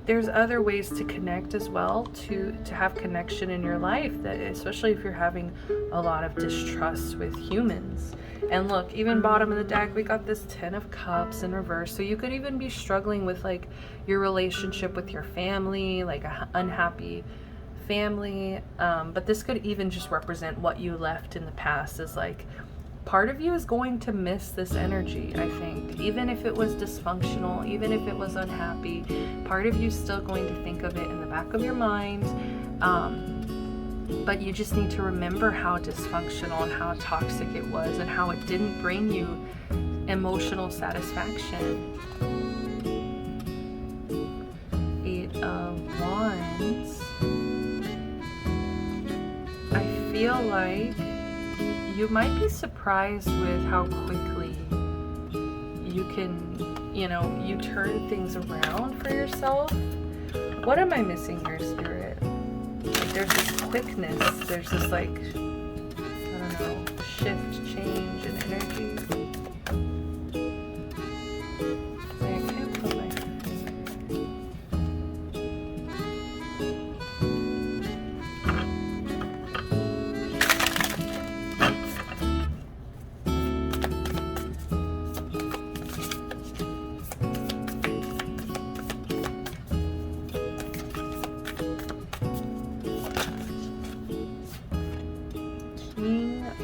Speaker 1: there's other ways to connect as well, to have connection in your life, that especially if you're having a lot of distrust with humans. And look, even bottom of the deck, we got this 10 of Cups in reverse. So you could even be struggling with like your relationship with your family, like an unhappy family. But this could even just represent what you left in the past, is like, part of you is going to miss this energy, I think. Even if it was dysfunctional, even if it was unhappy, part of you is still going to think of it in the back of your mind. But you just need to remember how dysfunctional and how toxic it was, and how it didn't bring you emotional satisfaction. 8 of Wands. I feel like you might be surprised with how quickly you can, you turn things around for yourself. What am I missing here, Spirit? Like, there's this quickness, there's this like, I don't know, shift, change in energy. I can't put my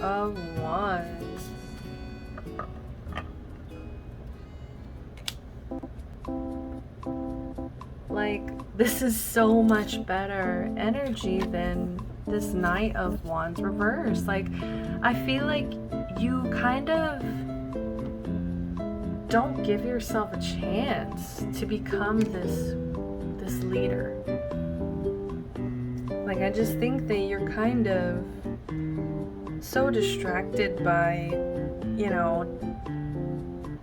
Speaker 1: of Wands. Like, this is so much better energy than this Knight of Wands reverse. Like, I feel like you kind of don't give yourself a chance to become this leader. Like, I just think that you're kind of so distracted by,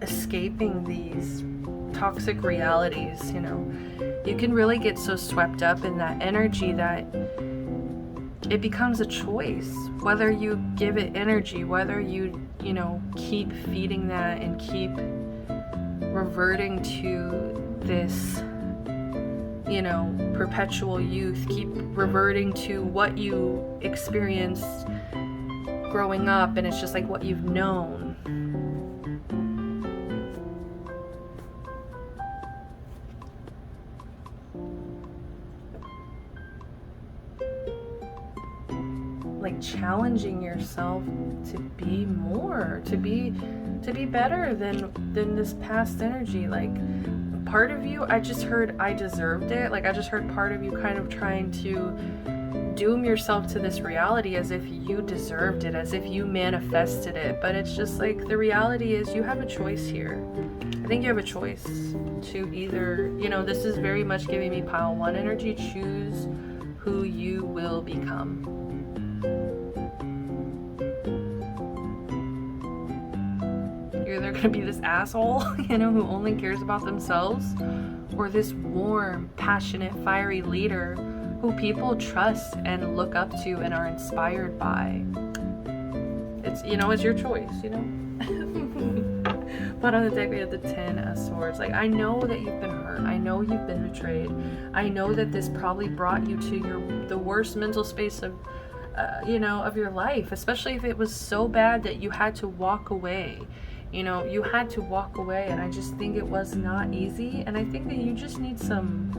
Speaker 1: escaping these toxic realities. You can really get so swept up in that energy that it becomes a choice whether you give it energy, whether you keep feeding that and keep reverting to this perpetual youth, keep reverting to what you experienced growing up, and it's just like what you've known. Like, challenging yourself to be more, to be better than this past energy. Like, part of you, I just heard I deserved it. Like, I just heard part of you kind of trying to doom yourself to this reality as if you deserved it, as if you manifested it. But it's just like, the reality is you have a choice here. I think you have a choice to either, you know, this is very much giving me pile 1 energy. Choose who you will become. You're either going to be this asshole, you know, who only cares about themselves, or this warm, passionate, fiery leader who people trust and look up to and are inspired by. It's, you know, it's your choice, you know. But on the deck we have the 10 of Swords. Like, I know that you've been hurt. I know you've been betrayed. I know that this probably brought you to the worst mental space of, you know, of your life, especially if it was so bad that you had to walk away. You know, you had to walk away, and I just think it was not easy. And I think that you just need some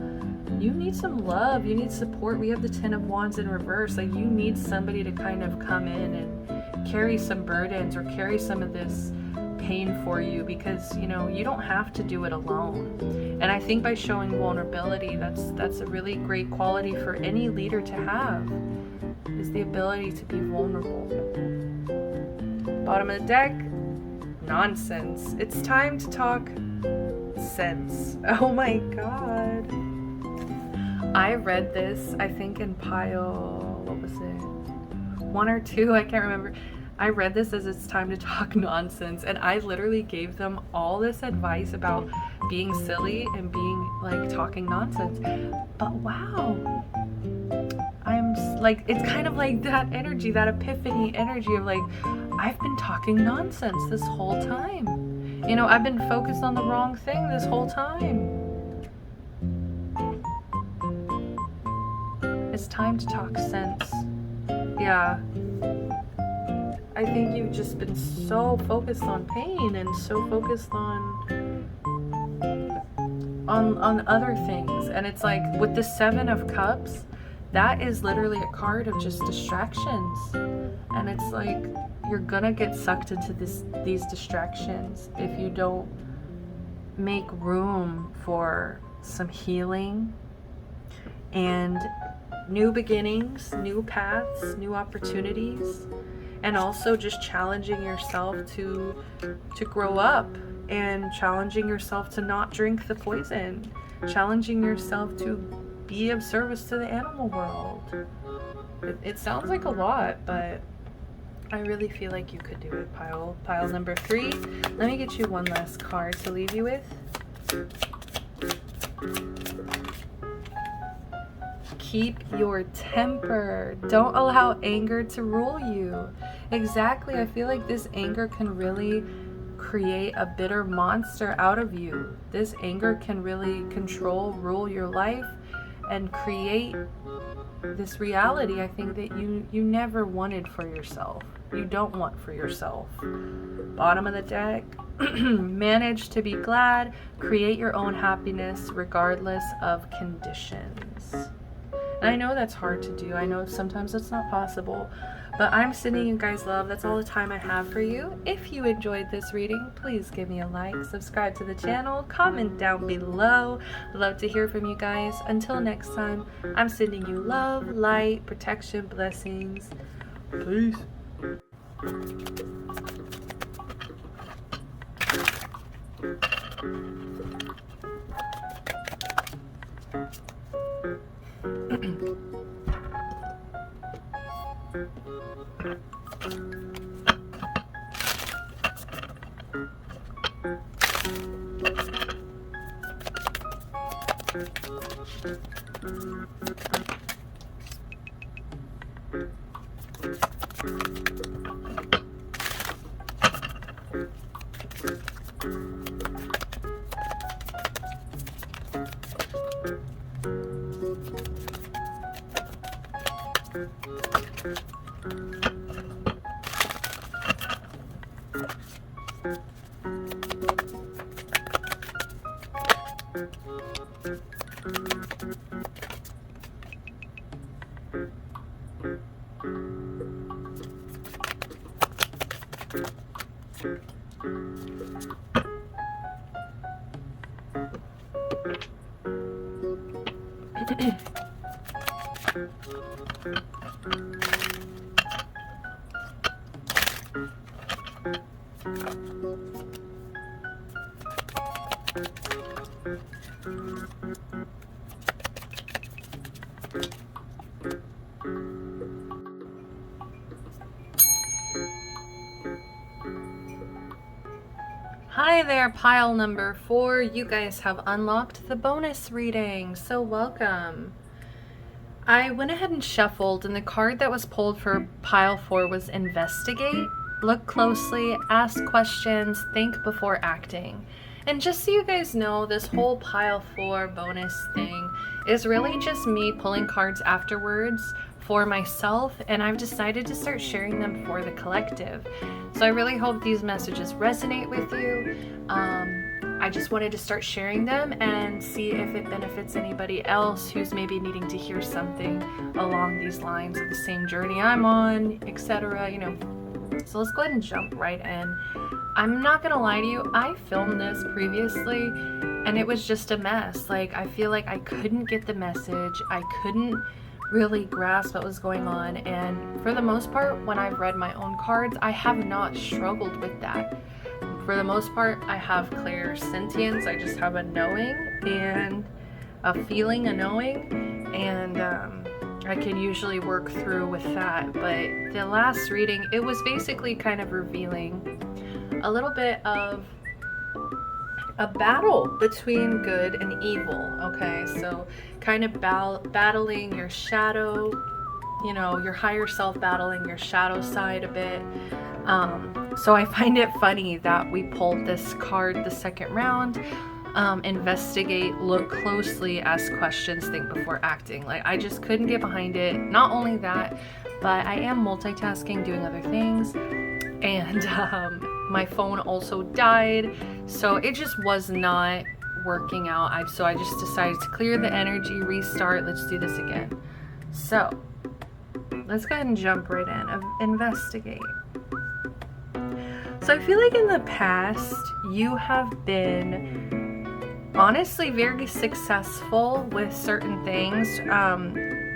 Speaker 1: love. You need support. We have the 10 of Wands in reverse. Like, you need somebody to kind of come in and carry some burdens or carry some of this pain for you, because, you know, you don't have to do it alone. And I think by showing vulnerability, that's a really great quality for any leader to have, is the ability to be vulnerable. Bottom of the deck, nonsense. It's time to talk sense. Oh my god. I read this, I think in pile, what was it? 1 or 2, I can't remember. I read this as it's time to talk nonsense, and I literally gave them all this advice about being silly and being like talking nonsense. But wow, I'm like, it's kind of like that energy, that epiphany energy of like, I've been talking nonsense this whole time. You know, I've been focused on the wrong thing this whole time. It's time to talk sense. Yeah. I think you've just been so focused on pain and so focused on other things. And it's like, with the 7 of Cups, that is literally a card of just distractions. And it's like, you're gonna get sucked into these distractions if you don't make room for some healing and new beginnings, new paths, new opportunities. And also just challenging yourself to grow up, and challenging yourself to not drink the poison, challenging yourself to be of service to the animal world. It sounds like a lot, but I really feel like you could do it. Pile number 3. Let me get you one last card to leave you with. Keep your temper. Don't allow anger to rule you. Exactly. I feel like this anger can really create a bitter monster out of you. This anger can really rule your life, and create this reality, I think, that you never wanted for yourself. You don't want for yourself. Bottom of the deck. Manage to be glad. Create your own happiness regardless of conditions. And I know that's hard to do. I know sometimes it's not possible, but I'm sending you guys love. That's all the time I have for you. If you enjoyed this reading, please give me a like, subscribe to the channel, comment down below. Love to hear from you guys. Until next time, I'm sending you love, light, protection, blessings. Peace. Hi there, pile number 4. You guys have unlocked the bonus reading, so welcome. I went ahead and shuffled, and the card that was pulled for pile 4 was Investigate. Look closely, ask questions, think before acting. And just so you guys know, this whole pile 4 bonus thing is really just me pulling cards afterwards for myself, and I've decided to start sharing them for the collective. So I really hope these messages resonate with you. I just wanted to start sharing them and see if it benefits anybody else who's maybe needing to hear something along these lines of the same journey I'm on, etc. You know. So let's go ahead and jump right in. I'm not gonna lie to you, I filmed this previously and it was just a mess. Like, I feel like I couldn't get the message. I couldn't really grasp what was going on, and for the most part, when I've read my own cards, I have not struggled with that. For the most part, I have clear sentience. I just have a knowing and a feeling, a knowing, and I can usually work through with that. But the last reading, it was basically kind of revealing a little bit of a battle between good and evil. Okay, so kind of battling your shadow, you know, your higher self battling your shadow side a bit. So I find it funny that we pulled this card the second round. Investigate, look closely, ask questions, think before acting. Like, I just couldn't get behind it. Not only that, but I am multitasking, doing other things, and my phone also died, so it just was not working out. So I just decided to clear the energy, restart. Let's do this again. So let's go ahead and jump right in. Investigate. So I feel like in the past you have been honestly very successful with certain things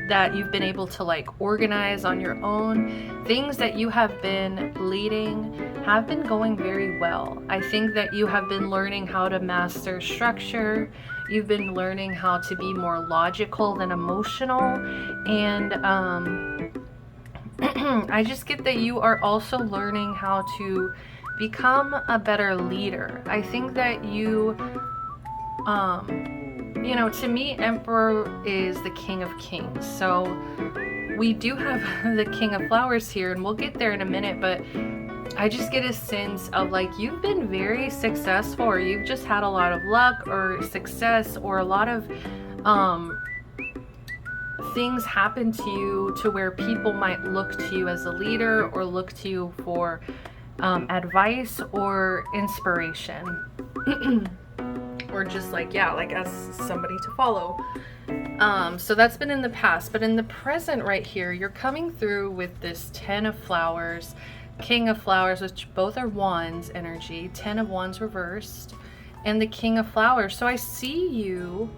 Speaker 1: that you've been able to like organize on your own. Things that you have been leading have been going very well. I think that you have been learning how to master structure. You've been learning how to be more logical than emotional, and I just get that you are also learning how to become a better leader. I think that you you know, to me, Emperor is the King of Kings. So we do have the King of Flowers here, and we'll get there in a minute, but I just get a sense of like you've been very successful, or you've just had a lot of luck or success, or a lot of things happen to you to where people might look to you as a leader or look to you for advice or inspiration. Or just like, yeah, like as somebody to follow. So that's been in the past, but in the present right here, you're coming through with this 10 of Flowers, King of Flowers, which both are Wands energy, 10 of Wands reversed, and the King of Flowers. So I see you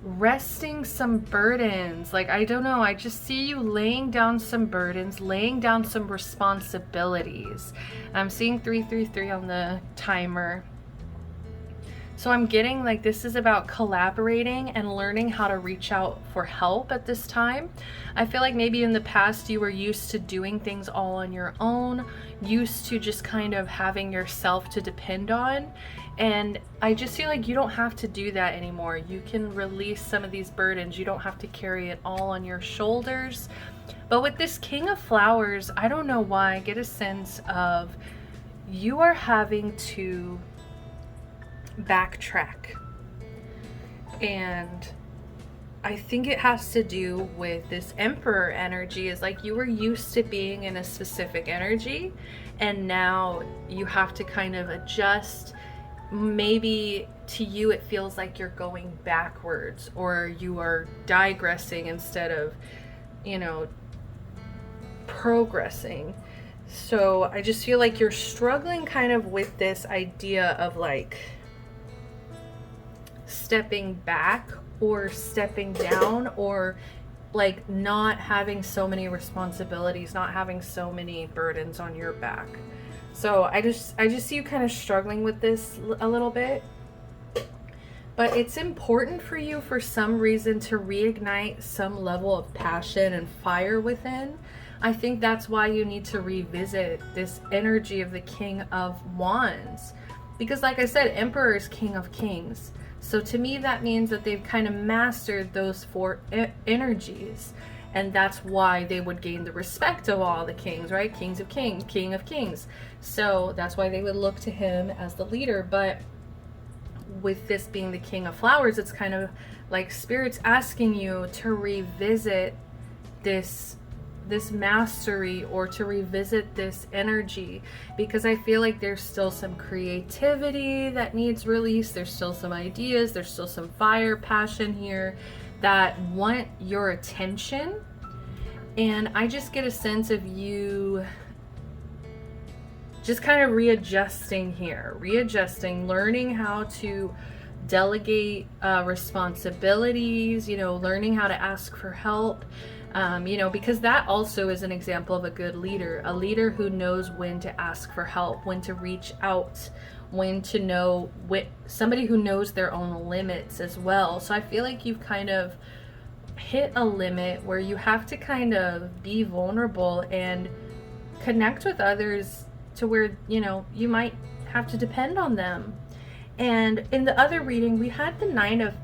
Speaker 1: resting some burdens. Like, I don't know, I just see you laying down some burdens, laying down some responsibilities. I'm seeing 333 on the timer. So I'm getting like this is about collaborating and learning how to reach out for help at this time. I feel like maybe in the past you were used to doing things all on your own, used to just kind of having yourself to depend on. And I just feel like you don't have to do that anymore. You can release some of these burdens. You don't have to carry it all on your shoulders. But with this King of Flowers, I don't know why, I get a sense of you are having to backtrack, and I think it has to do with this Emperor energy. Is like you were used to being in a specific energy, and now you have to kind of adjust. Maybe to you it feels like you're going backwards, or you are digressing instead of, you know, progressing. So I just feel like you're struggling kind of with this idea of like stepping back or stepping down, or like not having so many responsibilities, not having so many burdens on your back. So I just see you kind of struggling with this a little bit. But it's important for you for some reason to reignite some level of passion and fire within. I think that's why you need to revisit this energy of the King of Wands. Because like I said, Emperor is King of Kings. So to me, that means that they've kind of mastered those four energies. And that's why they would gain the respect of all the kings, right? Kings of Kings, King of Kings. So that's why they would look to him as the leader. But with this being the King of Flowers, it's kind of like Spirit's asking you to revisit this mastery, or to revisit this energy, because I feel like there's still some creativity that needs release. There's still some ideas, there's still some fire, passion here that want your attention. And I just get a sense of you just kind of readjusting here, learning how to delegate responsibilities, learning how to ask for help. Because that also is an example of a good leader, a leader who knows when to ask for help, when to reach out, when to know somebody who knows their own limits as well. So I feel like you've kind of hit a limit where you have to kind of be vulnerable and connect with others to where, you might have to depend on them. And in the other reading, we had the Nine of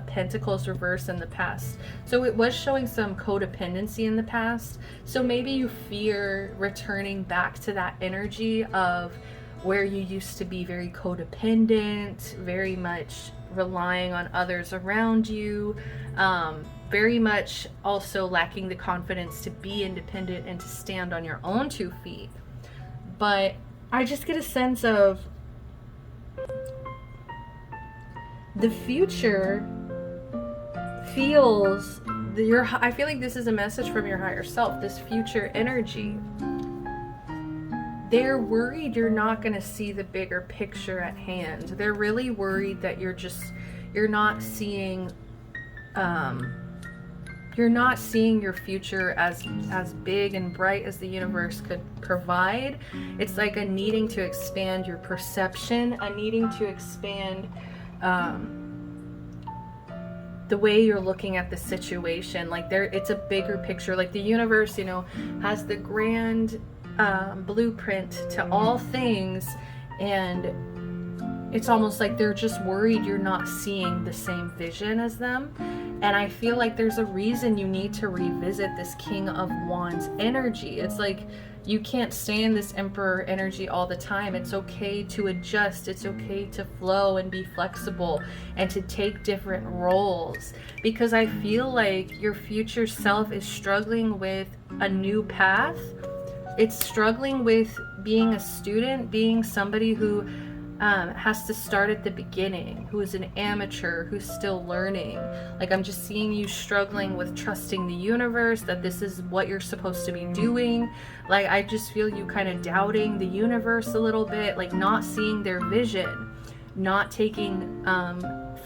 Speaker 1: Pentacles reversed in the past. So it was showing some codependency in the past. So maybe you fear returning back to that energy of where you used to be very codependent, very much relying on others around you, very much also lacking the confidence to be independent and to stand on your own 2 feet. But I just get a sense of the future feels I feel like this is a message from your higher self, this future energy. They're worried you're not going to see the bigger picture at hand. They're really worried that you're not seeing your future as big and bright as the universe could provide. It's like a needing to expand your perception, a needing to expand the way you're looking at the situation. Like it's a bigger picture. Like the universe, has the grand blueprint to all things, and it's almost like they're just worried you're not seeing the same vision as them. And I feel like there's a reason you need to revisit this King of Wands energy. It's like you can't stay in this Emperor energy all the time. It's okay to adjust. It's okay to flow and be flexible and to take different roles, because I feel like your future self is struggling with a new path. It's struggling with being a student, being somebody who has to start at the beginning, who is an amateur, who's still learning. Like I'm just seeing you struggling with trusting the universe, that this is what you're supposed to be doing. Like I just feel you kind of doubting the universe a little bit, like not seeing their vision, not taking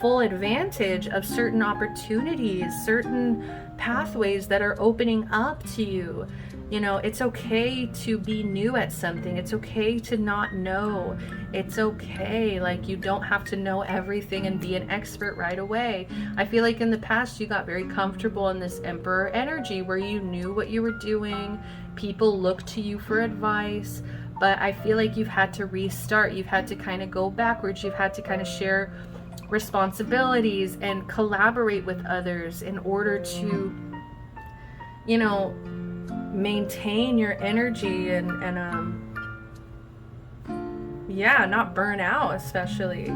Speaker 1: full advantage of certain opportunities, certain pathways that are opening up to you. It's okay to be new at something. It's okay to not know. It's okay. Like you don't have to know everything and be an expert right away. I feel like in the past you got very comfortable in this Emperor energy where you knew what you were doing. People looked to you for advice. But I feel like you've had to restart. You've had to kind of go backwards. You've had to kind of share responsibilities and collaborate with others in order to, maintain your energy and not burn out, especially.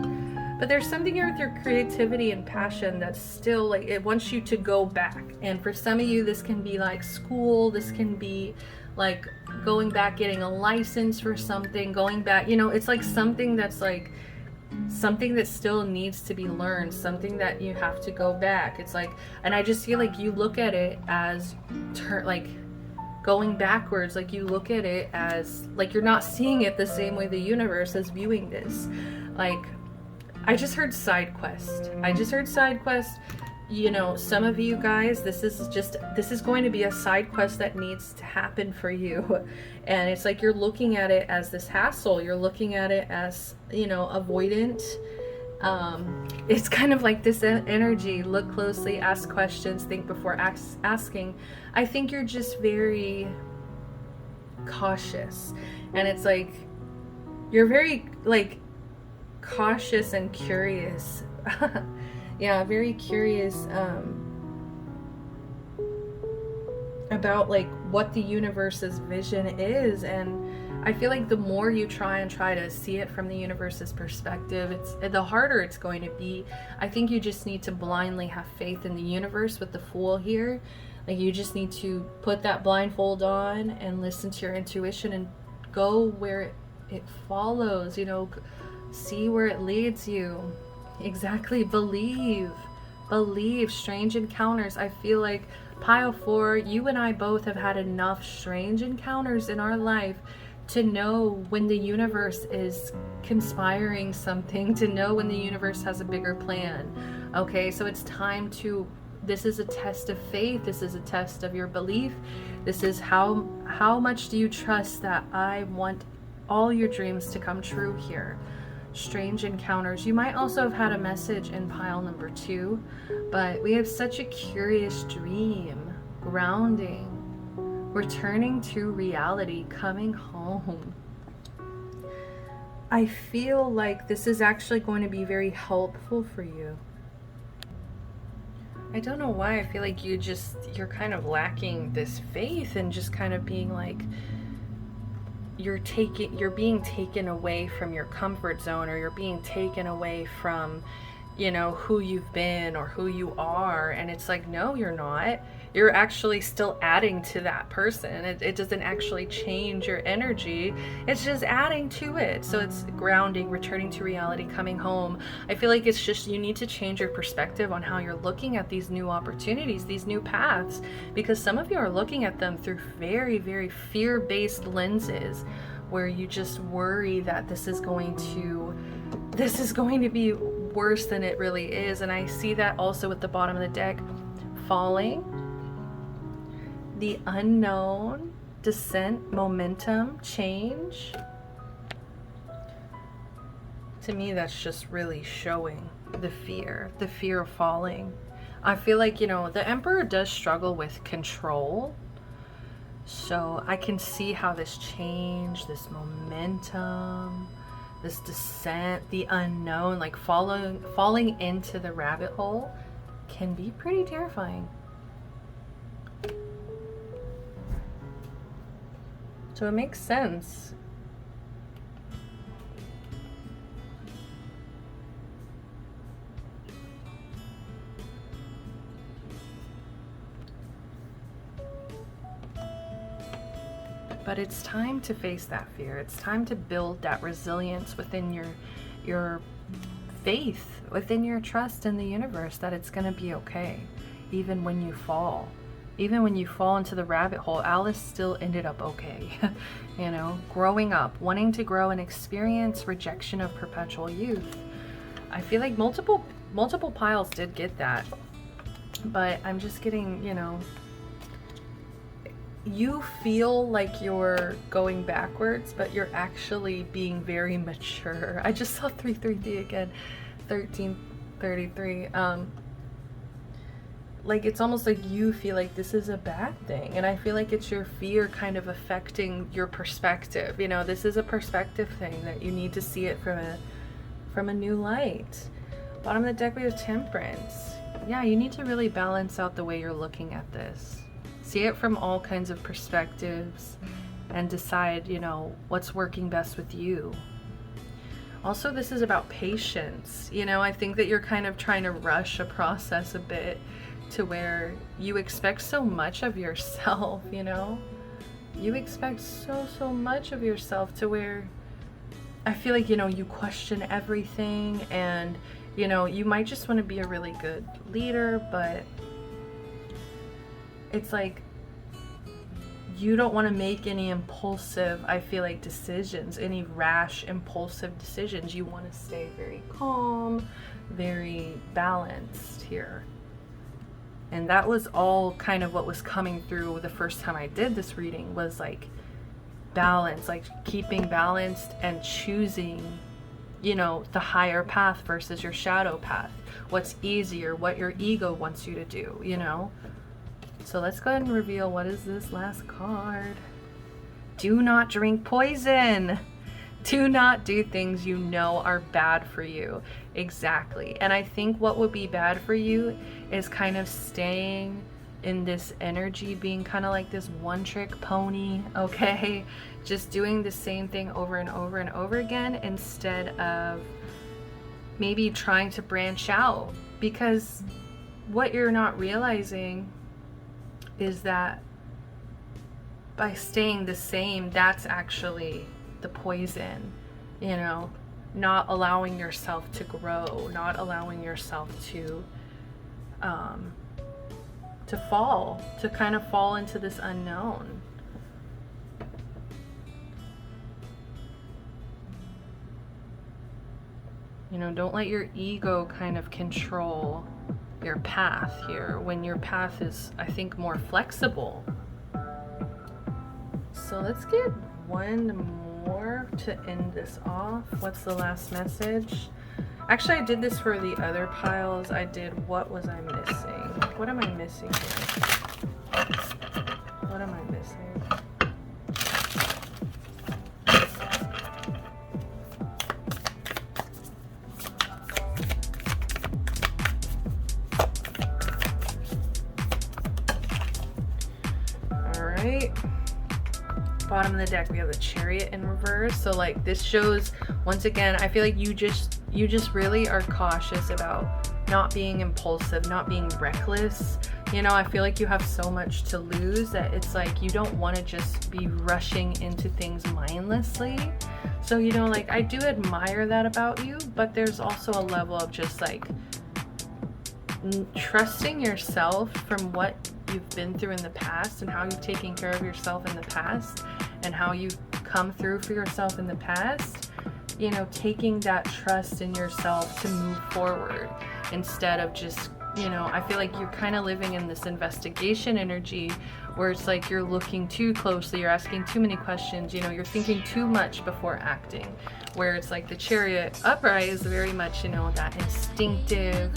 Speaker 1: But there's something here with your creativity and passion that's still like, it wants you to go back. And for some of you, this can be like school, this can be like going back, getting a license for something, going back, it's like something that's like something that still needs to be learned, something that you have to go back. It's like, and I just feel like you look at it as going backwards. Like you look at it as like you're not seeing it the same way the universe is viewing this. Like I just heard side quest. you know, some of you guys, this is going to be a side quest that needs to happen for you. And it's like you're looking at it as this hassle. You're looking at it as, you know, avoidant. It's kind of like this energy. Look closely, ask questions, think before asking. I think you're just very cautious. And it's like you're very like cautious and curious. Yeah, very curious about like what the universe's vision is. And I feel like the more you try to see it from the universe's perspective, the harder it's going to be. I think you just need to blindly have faith in the universe with the Fool here. Like you just need to put that blindfold on and listen to your intuition and go where it follows, you know, see where it leads you. Exactly. Believe. Strange encounters. I feel like pile 4, you and I both have had enough strange encounters in our life to know when the universe is conspiring something, to know when the universe has a bigger plan. Okay, so it's time to, this is a test of faith. This is a test of your belief. This is how much do you trust that I want all your dreams to come true here. Strange encounters. You might also have had a message in pile number 2, but we have such a curious dream, grounding, returning to reality, coming home. I feel like this is actually going to be very helpful for you. I don't know why I feel like you're kind of lacking this faith and just kind of being like, you're being taken away from your comfort zone, or you're being taken away from, you know, who you've been or who you are. And it's like, no, you're not. You're actually still adding to that person. It doesn't actually change your energy. It's just adding to it. So it's grounding, returning to reality, coming home. I feel like it's just, you need to change your perspective on how you're looking at these new opportunities, these new paths, because some of you are looking at them through very, very fear-based lenses, where you just worry that this is going to be worse than it really is. And I see that also with the bottom of the deck, falling, the unknown, descent, momentum, change. To me, that's just really showing the fear of falling. I feel like, you know, the Emperor does struggle with control. So I can see how this change, this momentum, this descent, the unknown, like falling into the rabbit hole can be pretty terrifying. So it makes sense. But it's time to face that fear. It's time to build that resilience within your faith, within your trust in the universe that it's going to be okay, even when you fall. Even when you fall into the rabbit hole, Alice still ended up okay. You know, growing up, wanting to grow and experience rejection of perpetual youth. I feel like multiple piles did get that. But I'm just getting, you know, you feel like you're going backwards, but you're actually being very mature. I just saw 333 again, 1333. Like it's almost like you feel like this is a bad thing, and I feel like it's your fear kind of affecting your perspective. You know, this is a perspective thing that you need to see it from a new light. Bottom of the deck we have Temperance. Yeah, you need to really balance out the way you're looking at this. See it from all kinds of perspectives and decide, you know, what's working best with you. Also, this is about patience. You know, I think that you're kind of trying to rush a process a bit, to where you expect so much of yourself, you know? You expect so much of yourself, to where I feel like, you know, you question everything, and, you know, you might just want to be a really good leader, but it's like you don't want to make any impulsive, I feel like, decisions, any rash, impulsive decisions. You want to stay very calm, very balanced here. And that was all kind of what was coming through the first time I did this reading, was like balance, like keeping balanced and choosing, you know, the higher path versus your shadow path. What's easier, what your ego wants you to do, you know? So let's go ahead and reveal, what is this last card? Do not drink poison. Do not do things you know are bad for you. Exactly. And I think what would be bad for you is kind of staying in this energy, being kind of like this one-trick pony, okay? Just doing the same thing over and over and over again, instead of maybe trying to branch out. Because what you're not realizing is that by staying the same, that's actually the poison, you know? Not allowing yourself to grow, not allowing yourself to fall, to kind of fall into this unknown. You know, don't let your ego kind of control your path here, when your path is, I think, more flexible. So let's get one more to end this off. What's the last message? Actually, I did this for the other piles. I did, what was I missing? What am I missing here? What am I missing? All right. Bottom of the deck, we have the Chariot in reverse. So like, this shows, once again, I feel like you just really are cautious about not being impulsive, not being reckless. You know, I feel like you have so much to lose that it's like you don't want to just be rushing into things mindlessly. So, you know, like, I do admire that about you, but there's also a level of just like trusting yourself from what you've been through in the past, and how you've taken care of yourself in the past, and how you've come through for yourself in the past. You know, taking that trust in yourself to move forward, instead of just, you know, I feel like you're kind of living in this investigation energy where it's like you're looking too closely, you're asking too many questions, you know, you're thinking too much before acting. Where it's like the Chariot upright is very much, you know, that instinctive,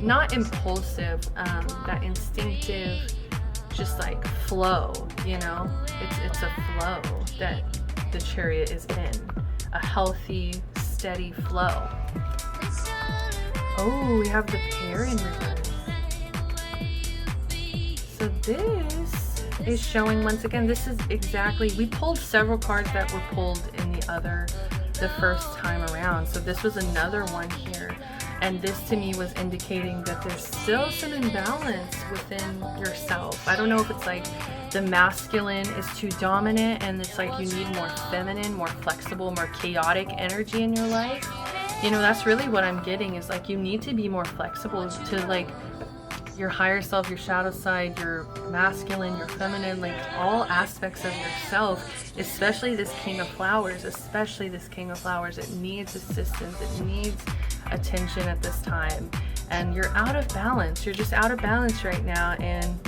Speaker 1: not impulsive, that instinctive, just like flow, you know, it's a flow that the Chariot is in. A healthy, steady flow. Oh, we have the Pair in reverse. So this is showing, once again, this is exactly, we pulled several cards that were pulled in the first time around. So this was another one here. And this to me was indicating that there's still some imbalance within yourself. I don't know if it's like the masculine is too dominant and it's like you need more feminine, more flexible, more chaotic energy in your life. You know, that's really what I'm getting, is like you need to be more flexible to like your higher self, your shadow side, your masculine, your feminine, like all aspects of yourself, especially this King of Flowers, it needs assistance, it needs attention at this time. And you're out of balance, you're just out of balance right now, and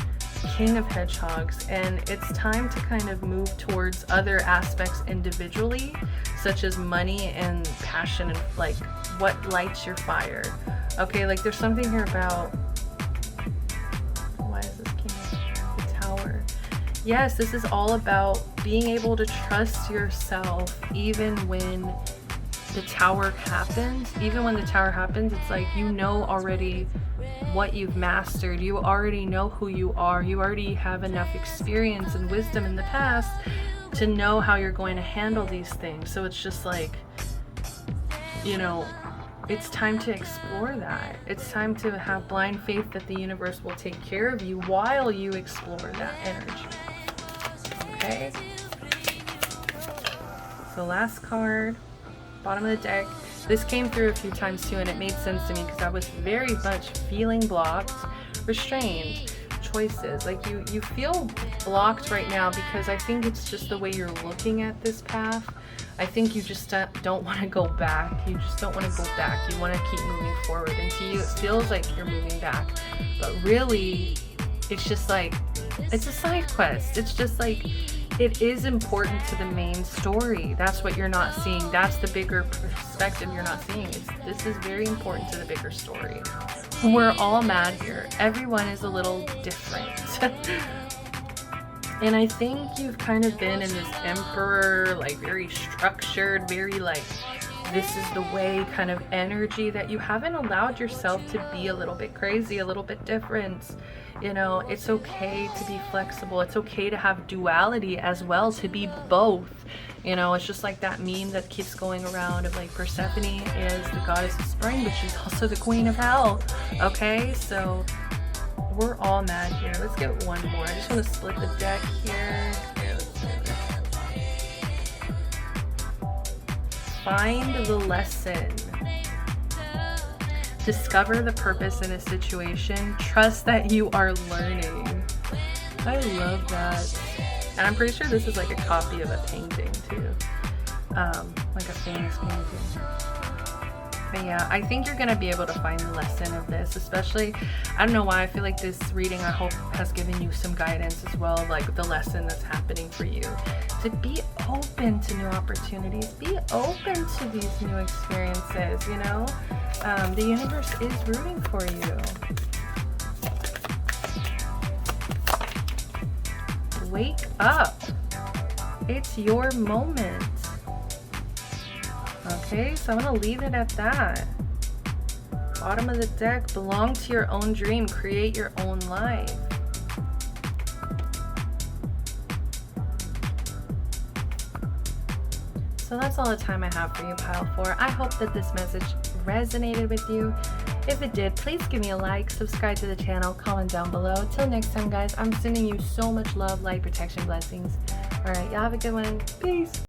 Speaker 1: King of Hedgehogs, and it's time to kind of move towards other aspects individually, such as money and passion, and like what lights your fire. Okay, like there's something here about, why is this King of the Tower? Yes, this is all about being able to trust yourself even when the Tower happens. Even when the Tower happens, it's like you know already what you've mastered, you already know who you are, you already have enough experience and wisdom in the past to know how you're going to handle these things. So it's just like, you know, it's time to explore that. It's time to have blind faith that the universe will take care of you while you explore that energy. Okay? So last card, bottom of the deck. This came through a few times too, and it made sense to me because I was very much feeling blocked, restrained, choices. Like you feel blocked right now because I think it's just the way you're looking at this path. I think you just don't want to go back. You just don't want to go back. You want to keep moving forward. And to you, it feels like you're moving back. But really, it's just like, it's a side quest. It's just like, it is important to the main story. That's what you're not seeing. That's the bigger perspective you're not seeing. This is very important to the bigger story. We're all mad here. Everyone is a little different. And I think you've kind of been in this emperor, like very structured, very like, this is the way kind of energy that you haven't allowed yourself to be a little bit crazy, a little bit different. You know, it's okay to be flexible. It's okay to have duality as well, to be both. You know, it's just like that meme that keeps going around of like Persephone is the goddess of spring, but she's also the queen of hell. Okay, so we're all mad here. Let's get one more. I just want to split the deck here. Okay, let's do this. Find the lesson. Discover the purpose in a situation. Trust that you are learning. I love that. And I'm pretty sure this is like a copy of a painting too. Like a famous painting. But yeah, I think you're gonna be able to find the lesson of this, especially, I don't know why, I feel like this reading, I hope, has given you some guidance as well, like the lesson that's happening for you. To be open to new opportunities, be open to these new experiences, you know? The universe is rooting for you. Wake up. It's your moment. Okay, so I'm gonna leave it at that. Bottom of the deck, belong to your own dream, create your own life. So that's all the time I have for you, Pile 4. I hope that this message resonated with you. If it did, please give me a like, subscribe to the channel, comment down below. Till next time, guys, I'm sending you so much love, light, protection, blessings. All right, y'all have a good one. Peace.